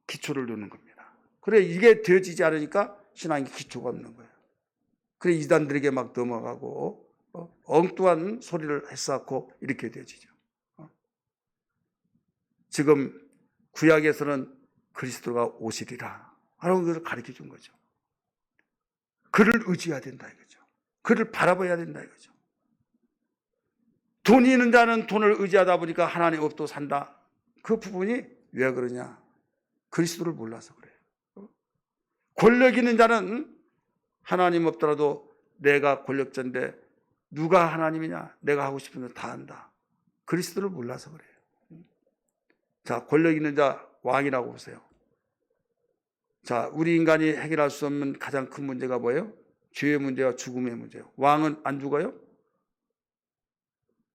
기초를 놓는 겁니다. 그래, 이게 되어지지 않으니까 신앙이 기초가 없는 거예요. 그래, 이단들에게 막 넘어가고 엉뚱한 소리를 해쌓고 이렇게 되어지죠. 지금 구약에서는 그리스도가 오시리라 하는 것을 가르쳐 준 거죠. 그를 의지해야 된다 이거죠. 그를 바라봐야 된다 이거죠. 돈이 있는 자는 돈을 의지하다 보니까 하나님 없도 산다. 그 부분이 왜 그러냐? 그리스도를 몰라서 그래요. 권력 있는 자는 하나님 없더라도 내가 권력자인데 누가 하나님이냐? 내가 하고 싶은 거 다 한다. 그리스도를 몰라서 그래요. 자, 권력 있는 자 왕이라고 보세요. 자, 우리 인간이 해결할 수 없는 가장 큰 문제가 뭐예요? 죄의 문제와 죽음의 문제예요. 왕은 안 죽어요?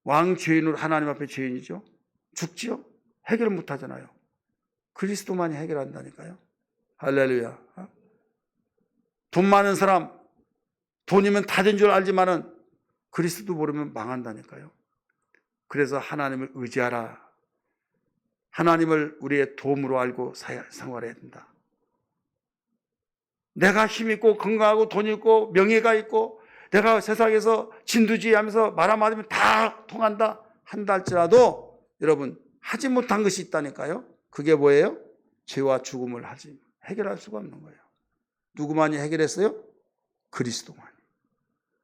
왕 죄인으로 하나님 앞에 죄인이죠. 죽지요? 해결 못 하잖아요. 그리스도만이 해결한다니까요. 할렐루야. 돈 많은 사람, 돈이면 다 된 줄 알지만은 그리스도 모르면 망한다니까요. 그래서 하나님을 의지하라. 하나님을 우리의 도움으로 알고 생활해야 된다. 내가 힘 있고 건강하고 돈 있고 명예가 있고 내가 세상에서 진두지휘하면서 말 한마디면 다 통한다 한다 할지라도 여러분 하지 못한 것이 있다니까요. 그게 뭐예요? 죄와 죽음을 해결할 수가 없는 거예요. 누구만이 해결했어요? 그리스도만이.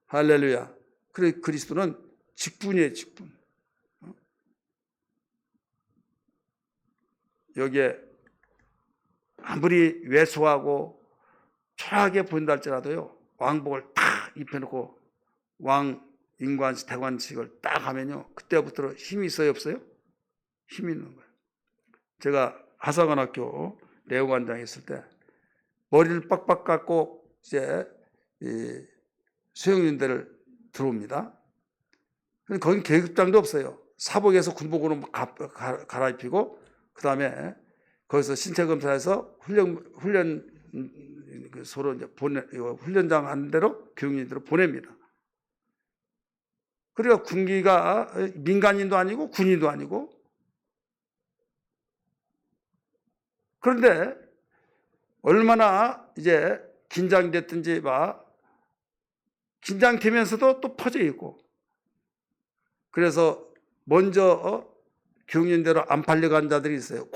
할렐루야. 그래 그리스도는 직분이에요, 직분. 여기에 아무리 왜소하고 초라하게 보인다 할지라도요, 왕복을 딱 입혀놓고 왕 인관식 대관식을 딱 하면요, 그때부터 힘이 있어요, 없어요? 힘이 있는 거예요. 제가 하사관학교 내후관장에 있을 때 머리를 빡빡 깎고 이제 수영연대를 들어옵니다. 거긴 계급장도 없어요. 사복에서 군복으로 갈아입히고 그 다음에 거기서 신체 검사해서 훈련 서로 이제 훈련장 하는 대로 교육인대로 보냅니다. 그러니까 군기가 민간인도 아니고 군인도 아니고, 그런데 얼마나 이제 긴장됐든지 긴장되면서도 또 퍼져 있고, 그래서 먼저 교육인대로 안 팔려간 자들이 있어요.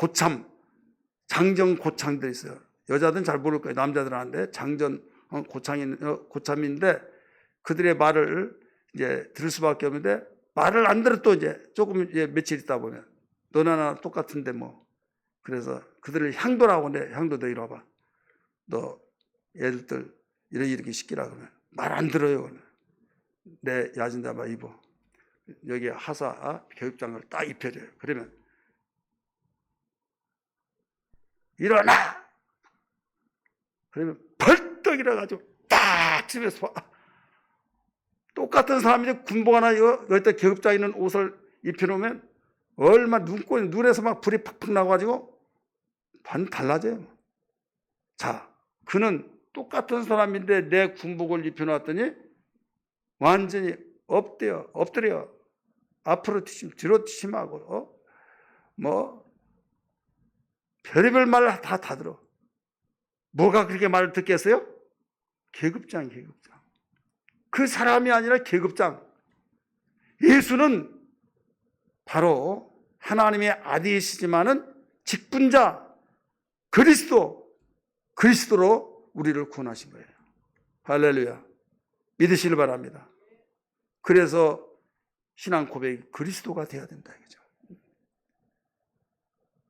장전 고창들이 있어요. 여자들은 잘 모를 거예요. 남자들은 아는데 장전 고참인데 그들의 말을 이제 들을 수밖에 없는데 말을 안 들어 또 이제 조금 이제 며칠 있다 보면 너나 나나 똑같은데 뭐, 그래서 그들을 향도라고 하는데 향도 너 이리 와봐. 너 애들 이렇게 시키라 그러면 말 안 들어요. 내 야진자만 입어. 여기 하사 교육장을 딱 입혀줘요. 그러면 일어나! 그러면 벌떡 일어나가지고 딱 집에서 봐. 똑같은 사람이 군복 하나 여기다 계급장 있는 옷을 입혀놓으면 얼마나 눈에서 막 불이 팍팍 나가지고 반 달라져요. 자, 그는 똑같은 사람인데 내 군복을 입혀놨더니 완전히 엎드려 앞으로 뒤로 치심하고 별의별 말을 다 들어. 뭐가 그렇게 말을 듣겠어요? 계급장. 그 사람이 아니라 계급장. 예수는 바로 하나님의 아들이시지만은 직분자 그리스도로 우리를 구원하신 거예요. 할렐루야. 믿으시길 바랍니다. 그래서 신앙 고백이 그리스도가 되어야 된다 이거죠.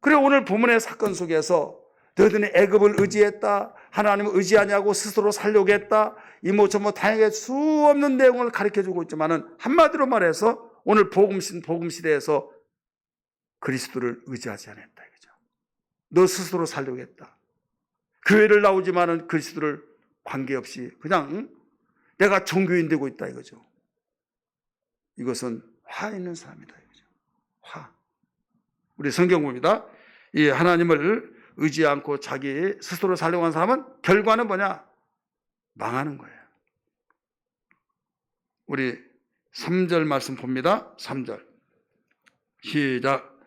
그래 오늘 본문의 사건 속에서 너희들은 애굽을 의지했다, 하나님을 의지하냐고 스스로 살려고 했다, 이모저모 다양하게 수없는 내용을 가르쳐주고 있지만은 한마디로 말해서 오늘 복음 시대에서 그리스도를 의지하지 않았다 이거죠. 너 스스로 살려고 했다. 교회를 나오지만은 그리스도를 관계없이 그냥 내가 종교인 되고 있다 이거죠. 이것은 화 있는 사람이다 이거죠. 화. 우리 성경 봅니다. 이 하나님을 의지 않고 자기 스스로 살려고 한 사람은 결과는 뭐냐? 망하는 거예요. 우리 3절 말씀 봅니다. 3절. 시작.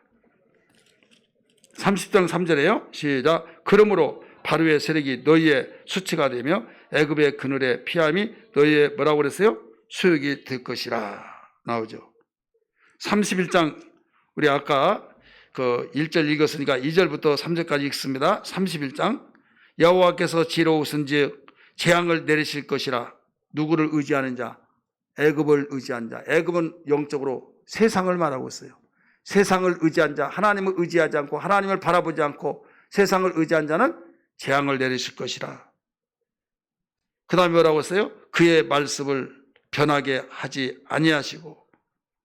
30장 3절에요. 시작. 그러므로 바로의 세력이 너희의 수치가 되며 애굽의 그늘의 피함이 너희의 뭐라고 그랬어요? 수욕이 될 것이라 나오죠. 31장 우리 아까 그 1절 읽었으니까 2절부터 3절까지 읽습니다. 31장 여호와께서 지혜로우신즉 재앙을 내리실 것이라. 누구를 의지하는 자? 애굽을 의지한 자. 애굽은 영적으로 세상을 말하고 있어요. 세상을 의지한 자, 하나님을 의지하지 않고 하나님을 바라보지 않고 세상을 의지한 자는 재앙을 내리실 것이라. 그 다음에 뭐라고 했어요? 그의 말씀을 변하게 하지 아니하시고,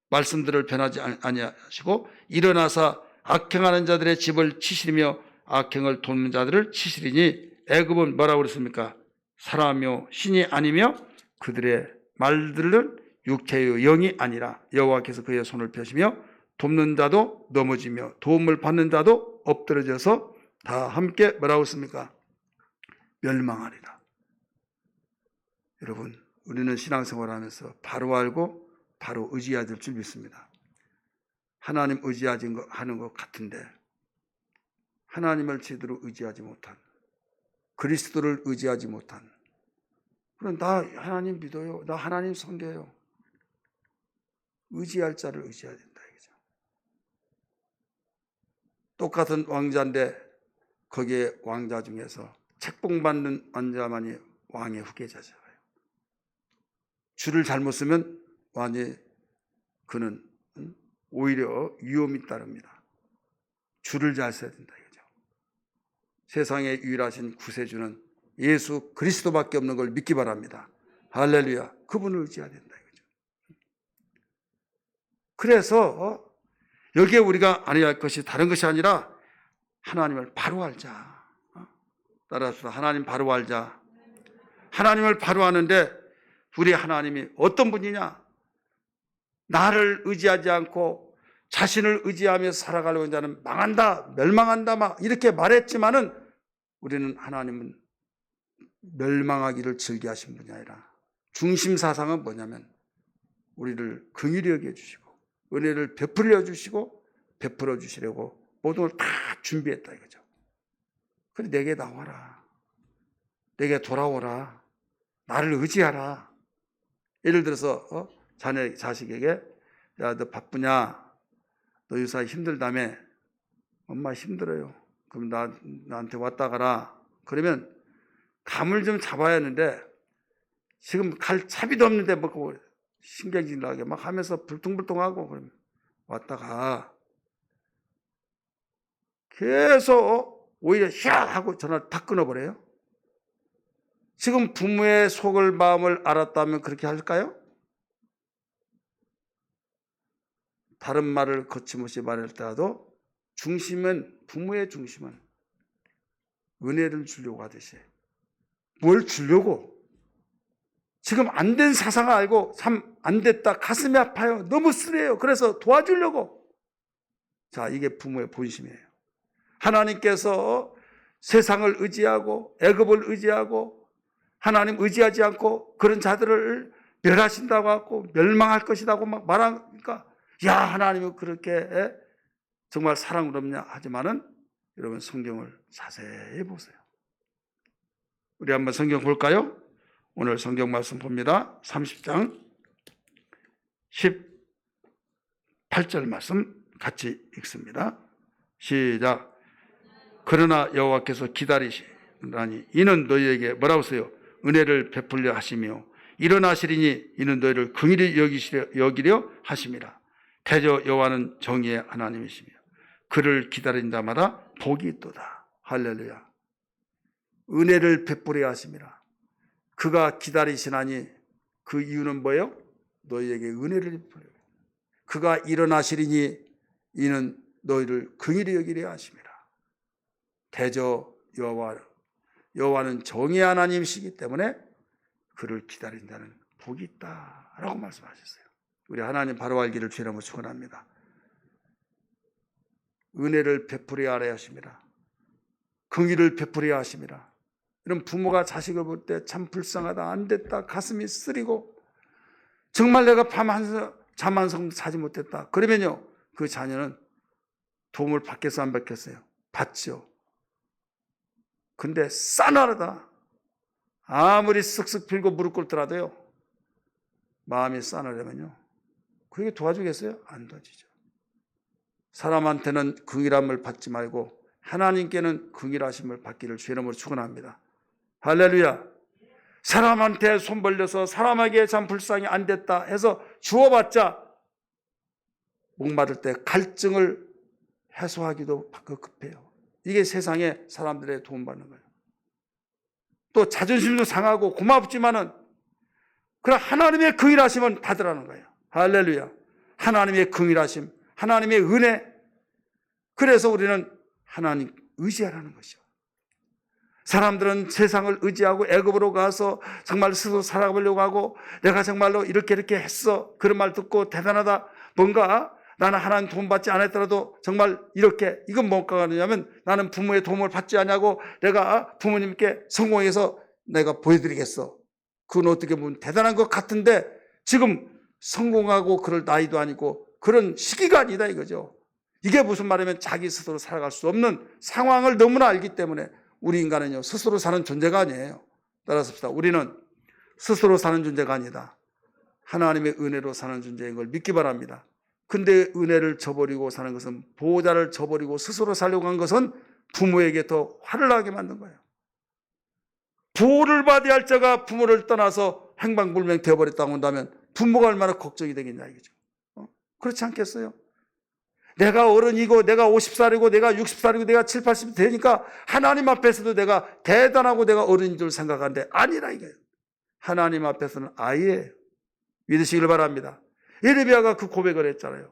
말씀들을 변하지 아니하시고 일어나서 악행하는 자들의 집을 치시리며 악행을 돕는 자들을 치시리니 애굽은 뭐라고 그랬습니까? 사람이요 신이 아니며 그들의 말들은 육체의 영이 아니라 여호와께서 그의 손을 펴시며 돕는 자도 넘어지며 도움을 받는 자도 엎드러져서 다 함께 뭐라고 했습니까? 멸망하리라. 여러분, 우리는 신앙생활하면서 바로 알고 바로 의지해야 될 줄 믿습니다. 하나님 의지하는 것 같은데 하나님을 제대로 의지하지 못한, 그리스도를 의지하지 못한, 그럼 나 하나님 믿어요, 나 하나님 섬겨요, 의지할 자를 의지해야 된다 이거죠. 똑같은 왕자인데 거기에 왕자 중에서 책봉받는 왕자만이 왕의 후계자잖아요. 줄을 잘못 쓰면 왕이 그는 오히려 위험이 따릅니다. 줄을 잘 써야 된다 이거죠. 세상에 유일하신 구세주는 예수 그리스도밖에 없는 걸 믿기 바랍니다. 할렐루야. 그분을 의지해야 된다 이거죠. 그래서 여기에 우리가 알아야 할 것이 다른 것이 아니라 하나님을 바로 알자. 따라서 하나님 바로 알자. 하나님을 바로 아는데 우리 하나님이 어떤 분이냐? 나를 의지하지 않고 자신을 의지하며 살아가려는 자는 망한다, 멸망한다 막 이렇게 말했지만은 우리는 하나님은 멸망하기를 즐겨하신 분이 아니라 중심 사상은 뭐냐면 우리를 긍휼히 여겨 주시고 은혜를 베풀려 주시고 베풀어 주시려고 모든 걸 다 준비했다 이거죠. 그래 내게 나와라, 내게 돌아오라, 나를 의지하라. 예를 들어서 자식에게 야, 너 바쁘냐? 너 요새 힘들다며? 엄마 힘들어요. 그럼 나한테 왔다 가라. 그러면 감을 좀 잡아야 하는데 지금 갈 차비도 없는데 뭐 신경질 나게 막 하면서 불퉁불퉁하고 그러면 왔다 가. 계속 오히려 샤 하고 전화를 다 끊어버려요. 지금 부모의 속을 마음을 알았다면 그렇게 할까요? 다른 말을 거침없이 말할때라도 부모의 중심은 은혜를 주려고 하듯이 뭘 주려고? 지금 안 된 사상을 알고 참 안 됐다, 가슴이 아파요, 너무 쓰레요, 그래서 도와주려고. 자, 이게 부모의 본심이에요. 하나님께서 세상을 의지하고 애굽을 의지하고 하나님 의지하지 않고 그런 자들을 멸하신다고 하고 멸망할 것이라고 막 말하니까 야, 하나님은 그렇게 정말 사랑을 없냐 하지만은 여러분 성경을 자세히 보세요. 우리 한번 성경 볼까요? 오늘 성경 말씀 봅니다. 30장 18절 말씀 같이 읽습니다. 시작. 그러나 여호와께서 기다리시라니 이는 너희에게 뭐라고 써요? 은혜를 베풀려 하시며 일어나시리니 이는 너희를 긍휼히 여기려 하심이라. 대저 여호와는 정의의 하나님이시며 그를 기다린 자마다 복이 있도다. 할렐루야. 은혜를 베풀려 하심이라. 그가 기다리시나니 그 이유는 뭐예요? 너희에게 은혜를 베풀려. 그가 일어나시리니 이는 너희를 긍휼히 여기려 하심이라. 대저 여호와는 정의의 하나님이시기 때문에 그를 기다린 자는 복이 있다라고 말씀하셨어요. 우리 하나님 바로 알기를 주님으로 축원합니다. 은혜를 베풀어야 하려 하심이라. 긍휼을 베풀어야 하심이라. 이런 부모가 자식을 볼 때 참 불쌍하다, 안 됐다, 가슴이 쓰리고 정말 내가 잠 한 성 자지 못했다. 그러면요, 그 자녀는 도움을 받겠어 안 받겠어요? 받죠. 근데 싸나르다. 아무리 쓱쓱 빌고 무릎 꿇더라도요, 마음이 싸나려면요, 그게 도와주겠어요? 안 도와주죠. 사람한테는 긍휼함을 받지 말고 하나님께는 긍휼하심을 받기를 주의 이름으로 축원합니다. 할렐루야. 사람한테 손 벌려서 사람에게 참 불쌍히 안 됐다 해서 주어봤자 목마를 때 갈증을 해소하기도 급해요. 이게 세상에 사람들의 도움받는 거예요. 또 자존심도 상하고 고맙지만은 그럼 하나님의 긍휼하심은 받으라는 거예요. 할렐루야. 하나님의 긍휼하심, 하나님의 은혜. 그래서 우리는 하나님 의지하라는 것이죠. 사람들은 세상을 의지하고 애굽으로 가서 정말 스스로 살아보려고 하고 내가 정말로 이렇게 했어. 그런 말 듣고 대단하다. 뭔가 나는 하나님 도움 받지 않았더라도 정말 이렇게 이건 뭔가 하냐면 나는 부모의 도움을 받지 않냐고 내가 부모님께 성공해서 내가 보여드리겠어. 그건 어떻게 보면 대단한 것 같은데 지금 성공하고 그럴 나이도 아니고 그런 시기가 아니다 이거죠. 이게 무슨 말이냐면 자기 스스로 살아갈 수 없는 상황을 너무나 알기 때문에 우리 인간은요 스스로 사는 존재가 아니에요. 따라서 우리는 스스로 사는 존재가 아니다. 하나님의 은혜로 사는 존재인 걸 믿기 바랍니다. 근데 은혜를 저버리고 사는 것은 보호자를 저버리고 스스로 살려고 한 것은 부모에게 더 화를 나게 만든 거예요. 보호를 받아야 할 자가 부모를 떠나서 행방불명 되어버렸다고 한다면 부모가 얼마나 걱정이 되겠냐 이거죠. 그렇지 않겠어요? 내가 어른이고 내가 50살이고 내가 60살이고 내가 70, 80이 되니까 하나님 앞에서도 내가 대단하고 내가 어른인 줄 생각하는데 아니라 이거예요. 하나님 앞에서는 아이예요. 믿으시길 바랍니다. 예레미야가 그 고백을 했잖아요.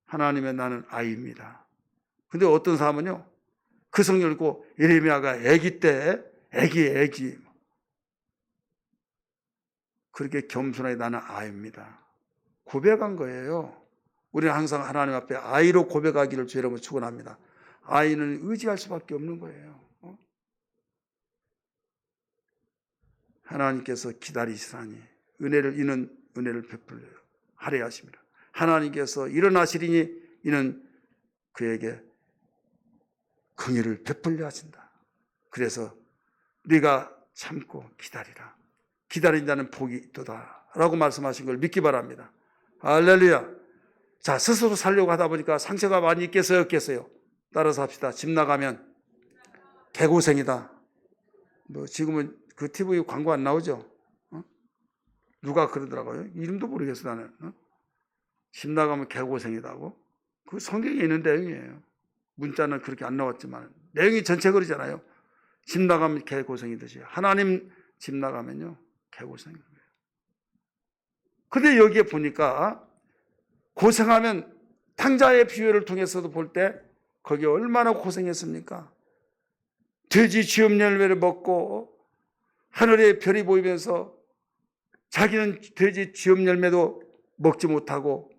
하나님의 나는 아이입니다. 근데 어떤 사람은요 그 성경을 읽고 예레미야가 아기 때 아기 그렇게 겸손하게 나는 아이입니다. 고백한 거예요. 우리는 항상 하나님 앞에 아이로 고백하기를 주의 이름으로 축원합니다. 아이는 의지할 수밖에 없는 거예요. 하나님께서 기다리시라니 은혜를 이는 은혜를 베풀려 하려 하십니다. 하나님께서 일어나시리니 이는 그에게 긍휼을 베풀려 하신다. 그래서 네가 참고 기다리라. 기다린 자는 복이 있도다 라고 말씀하신 걸 믿기 바랍니다. 할렐루야. 자, 스스로 살려고 하다 보니까 상처가 많이 있겠어요 없겠어요? 따라서 합시다. 집 나가면 개고생이다. 뭐 지금은 그 TV 광고 안 나오죠? 누가 그러더라고요. 이름도 모르겠어 나는. 집 나가면 개고생이다고. 그 성경에 있는 내용이에요. 문자는 그렇게 안 나왔지만 내용이 전체 그러잖아요. 집 나가면 개고생이듯이. 하나님 집 나가면요 개고생인 거예요. 근데 여기에 보니까 고생하면 탕자의 비유를 통해서도 볼 때 거기 얼마나 고생했습니까? 돼지 쥐염 열매를 먹고 하늘에 별이 보이면서 자기는 돼지 쥐염 열매도 먹지 못하고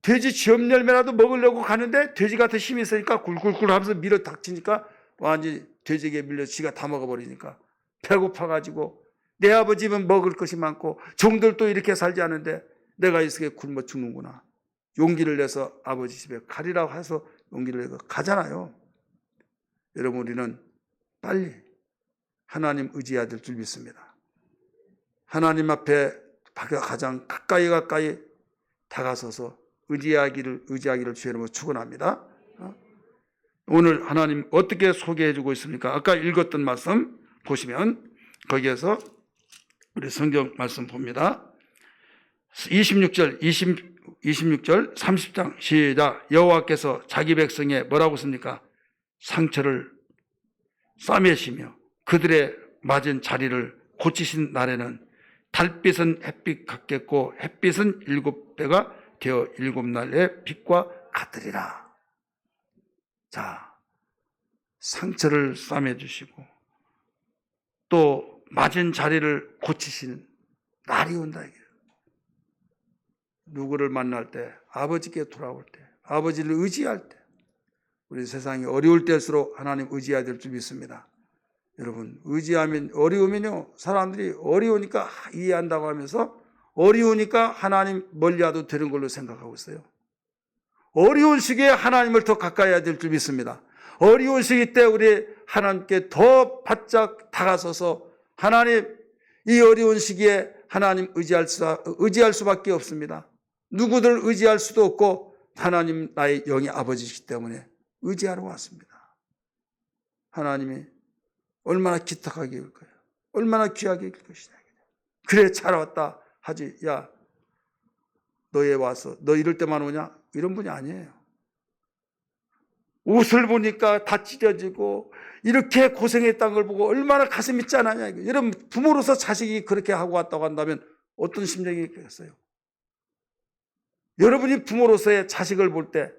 돼지 쥐염 열매라도 먹으려고 가는데 돼지가 더 힘이 있으니까 굴굴굴 하면서 밀어 닥치니까 완전히 돼지에게 밀려 지가 다 먹어버리니까 배고파가지고 내 아버지 집은 먹을 것이 많고 종들도 이렇게 살지 않은데 내가 이렇게 굶어 죽는구나. 용기를 내서 아버지 집에 가리라고 해서 용기를 내서 가잖아요. 여러분 우리는 빨리 하나님 의지해야 될 줄 믿습니다. 하나님 앞에 가장 가까이 다가서서 의지하기를 주의 이름으로 축원합니다. 오늘 하나님 어떻게 소개해 주고 있습니까? 아까 읽었던 말씀 보시면 거기에서 우리 성경 말씀 봅니다. 26절 30장 시작. 여호와께서 자기 백성에 뭐라고 씁니까? 상처를 싸매시며 그들의 맞은 자리를 고치신 날에는 달빛은 햇빛 같겠고 햇빛은 7배가 되어 7날의 빛과 같으리라. 자, 상처를 싸매주시고 또 맞은 자리를 고치시는 날이 온다 이게요. 누구를 만날 때, 아버지께 돌아올 때, 아버지를 의지할 때, 우리 세상이 어려울 때일수록 하나님 의지해야 될 줄 믿습니다. 여러분 의지하면 어려우면요 사람들이 어려우니까 이해한다고 하면서 어려우니까 하나님 멀리하도 되는 걸로 생각하고 있어요. 어려운 시기에 하나님을 더 가까이 해야 될 줄 믿습니다. 어려운 시기 때 우리 하나님께 더 바짝 다가서서 하나님 이 어려운 시기에 하나님 의지할 수밖에 없습니다. 누구들 의지할 수도 없고 하나님 나의 영의 아버지시기 때문에 의지하러 왔습니다. 하나님이 얼마나 기특하게 일 거예요. 얼마나 귀하게 일 것이냐. 그래 잘 왔다 하지. 야 너에 와서 너 이럴 때만 오냐? 이런 분이 아니에요. 옷을 보니까 다 찢어지고 이렇게 고생했다는 걸 보고 얼마나 가슴이 짠하냐. 여러분 부모로서 자식이 그렇게 하고 왔다고 한다면 어떤 심정이 있겠어요? 여러분이 부모로서의 자식을 볼 때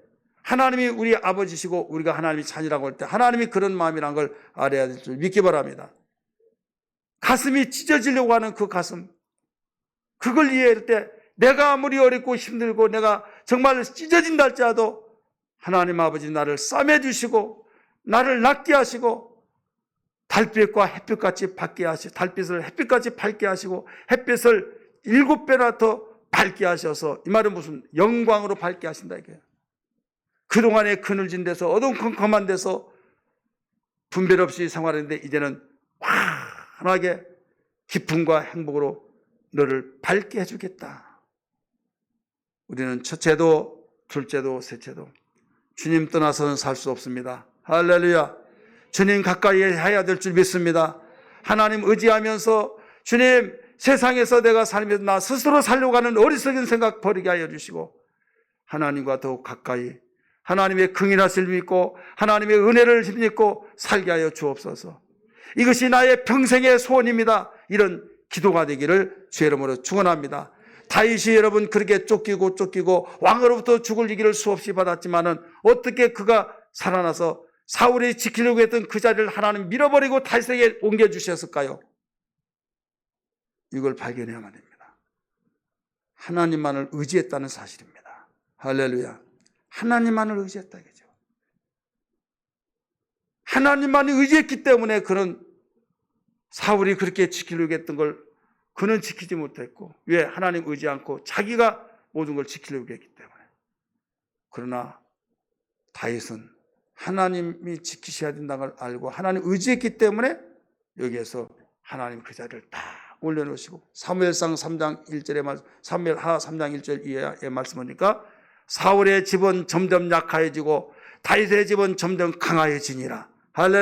하나님이 우리 아버지시고 우리가 하나님이 자녀라고 할 때 하나님이 그런 마음이란 걸 알아야 될 줄 믿기 바랍니다. 가슴이 찢어지려고 하는 그 가슴, 그걸 이해할 때 내가 아무리 어렵고 힘들고 내가 정말 찢어진다 할지라도 하나님 아버지 나를 싸매주시고 나를 낫게 하시고 달빛과 햇빛같이 밝게 하시고 달빛을 햇빛같이 밝게 하시고 햇빛을 7배나 더 밝게 하셔서, 이 말은 무슨 영광으로 밝게 하신다 이게. 그동안에 그늘진 데서 어두컴컴한 데서 분별 없이 생활했는데 이제는 환하게 기쁨과 행복으로 너를 밝게 해주겠다. 우리는 첫째도 둘째도 셋째도 주님 떠나서는 살 수 없습니다. 할렐루야. 주님 가까이 해야 될 줄 믿습니다. 하나님 의지하면서 주님 세상에서 내가 살면서 나 스스로 살려고 하는 어리석은 생각 버리게 하여 주시고 하나님과 더욱 가까이 하나님의 긍휼하심을 믿고 하나님의 은혜를 믿고 살게 하여 주옵소서. 이것이 나의 평생의 소원입니다. 이런 기도가 되기를 주의 이름으로 축원합니다. 다윗이 여러분 그렇게 쫓기고 왕으로부터 죽을 위기를 수없이 받았지만은 어떻게 그가 살아나서 사울이 지키려고 했던 그 자리를 하나님 밀어버리고 다윗에게 옮겨주셨을까요? 이걸 발견해야만 됩니다. 하나님만을 의지했다는 사실입니다. 할렐루야. 하나님만을 의지했다 이거죠. 하나님만을 의지했기 때문에 그는 사울이 그렇게 지키려고 했던 걸 그는 지키지 못했고, 왜? 하나님 의지 않고 자기가 모든 걸 지키려고 했기 때문에. 그러나 다윗은 하나님이 지키셔야 된다는 걸 알고 하나님 의지했기 때문에 여기에서 하나님 그 자리를 딱 올려놓으시고, 사무엘상 3장 1절의 말씀, 사무엘 하 3장 1절 이하의 말씀이니까 사울의 집은 점점 약해지고 다윗의 집은 점점 강해지니라. 할렐루야.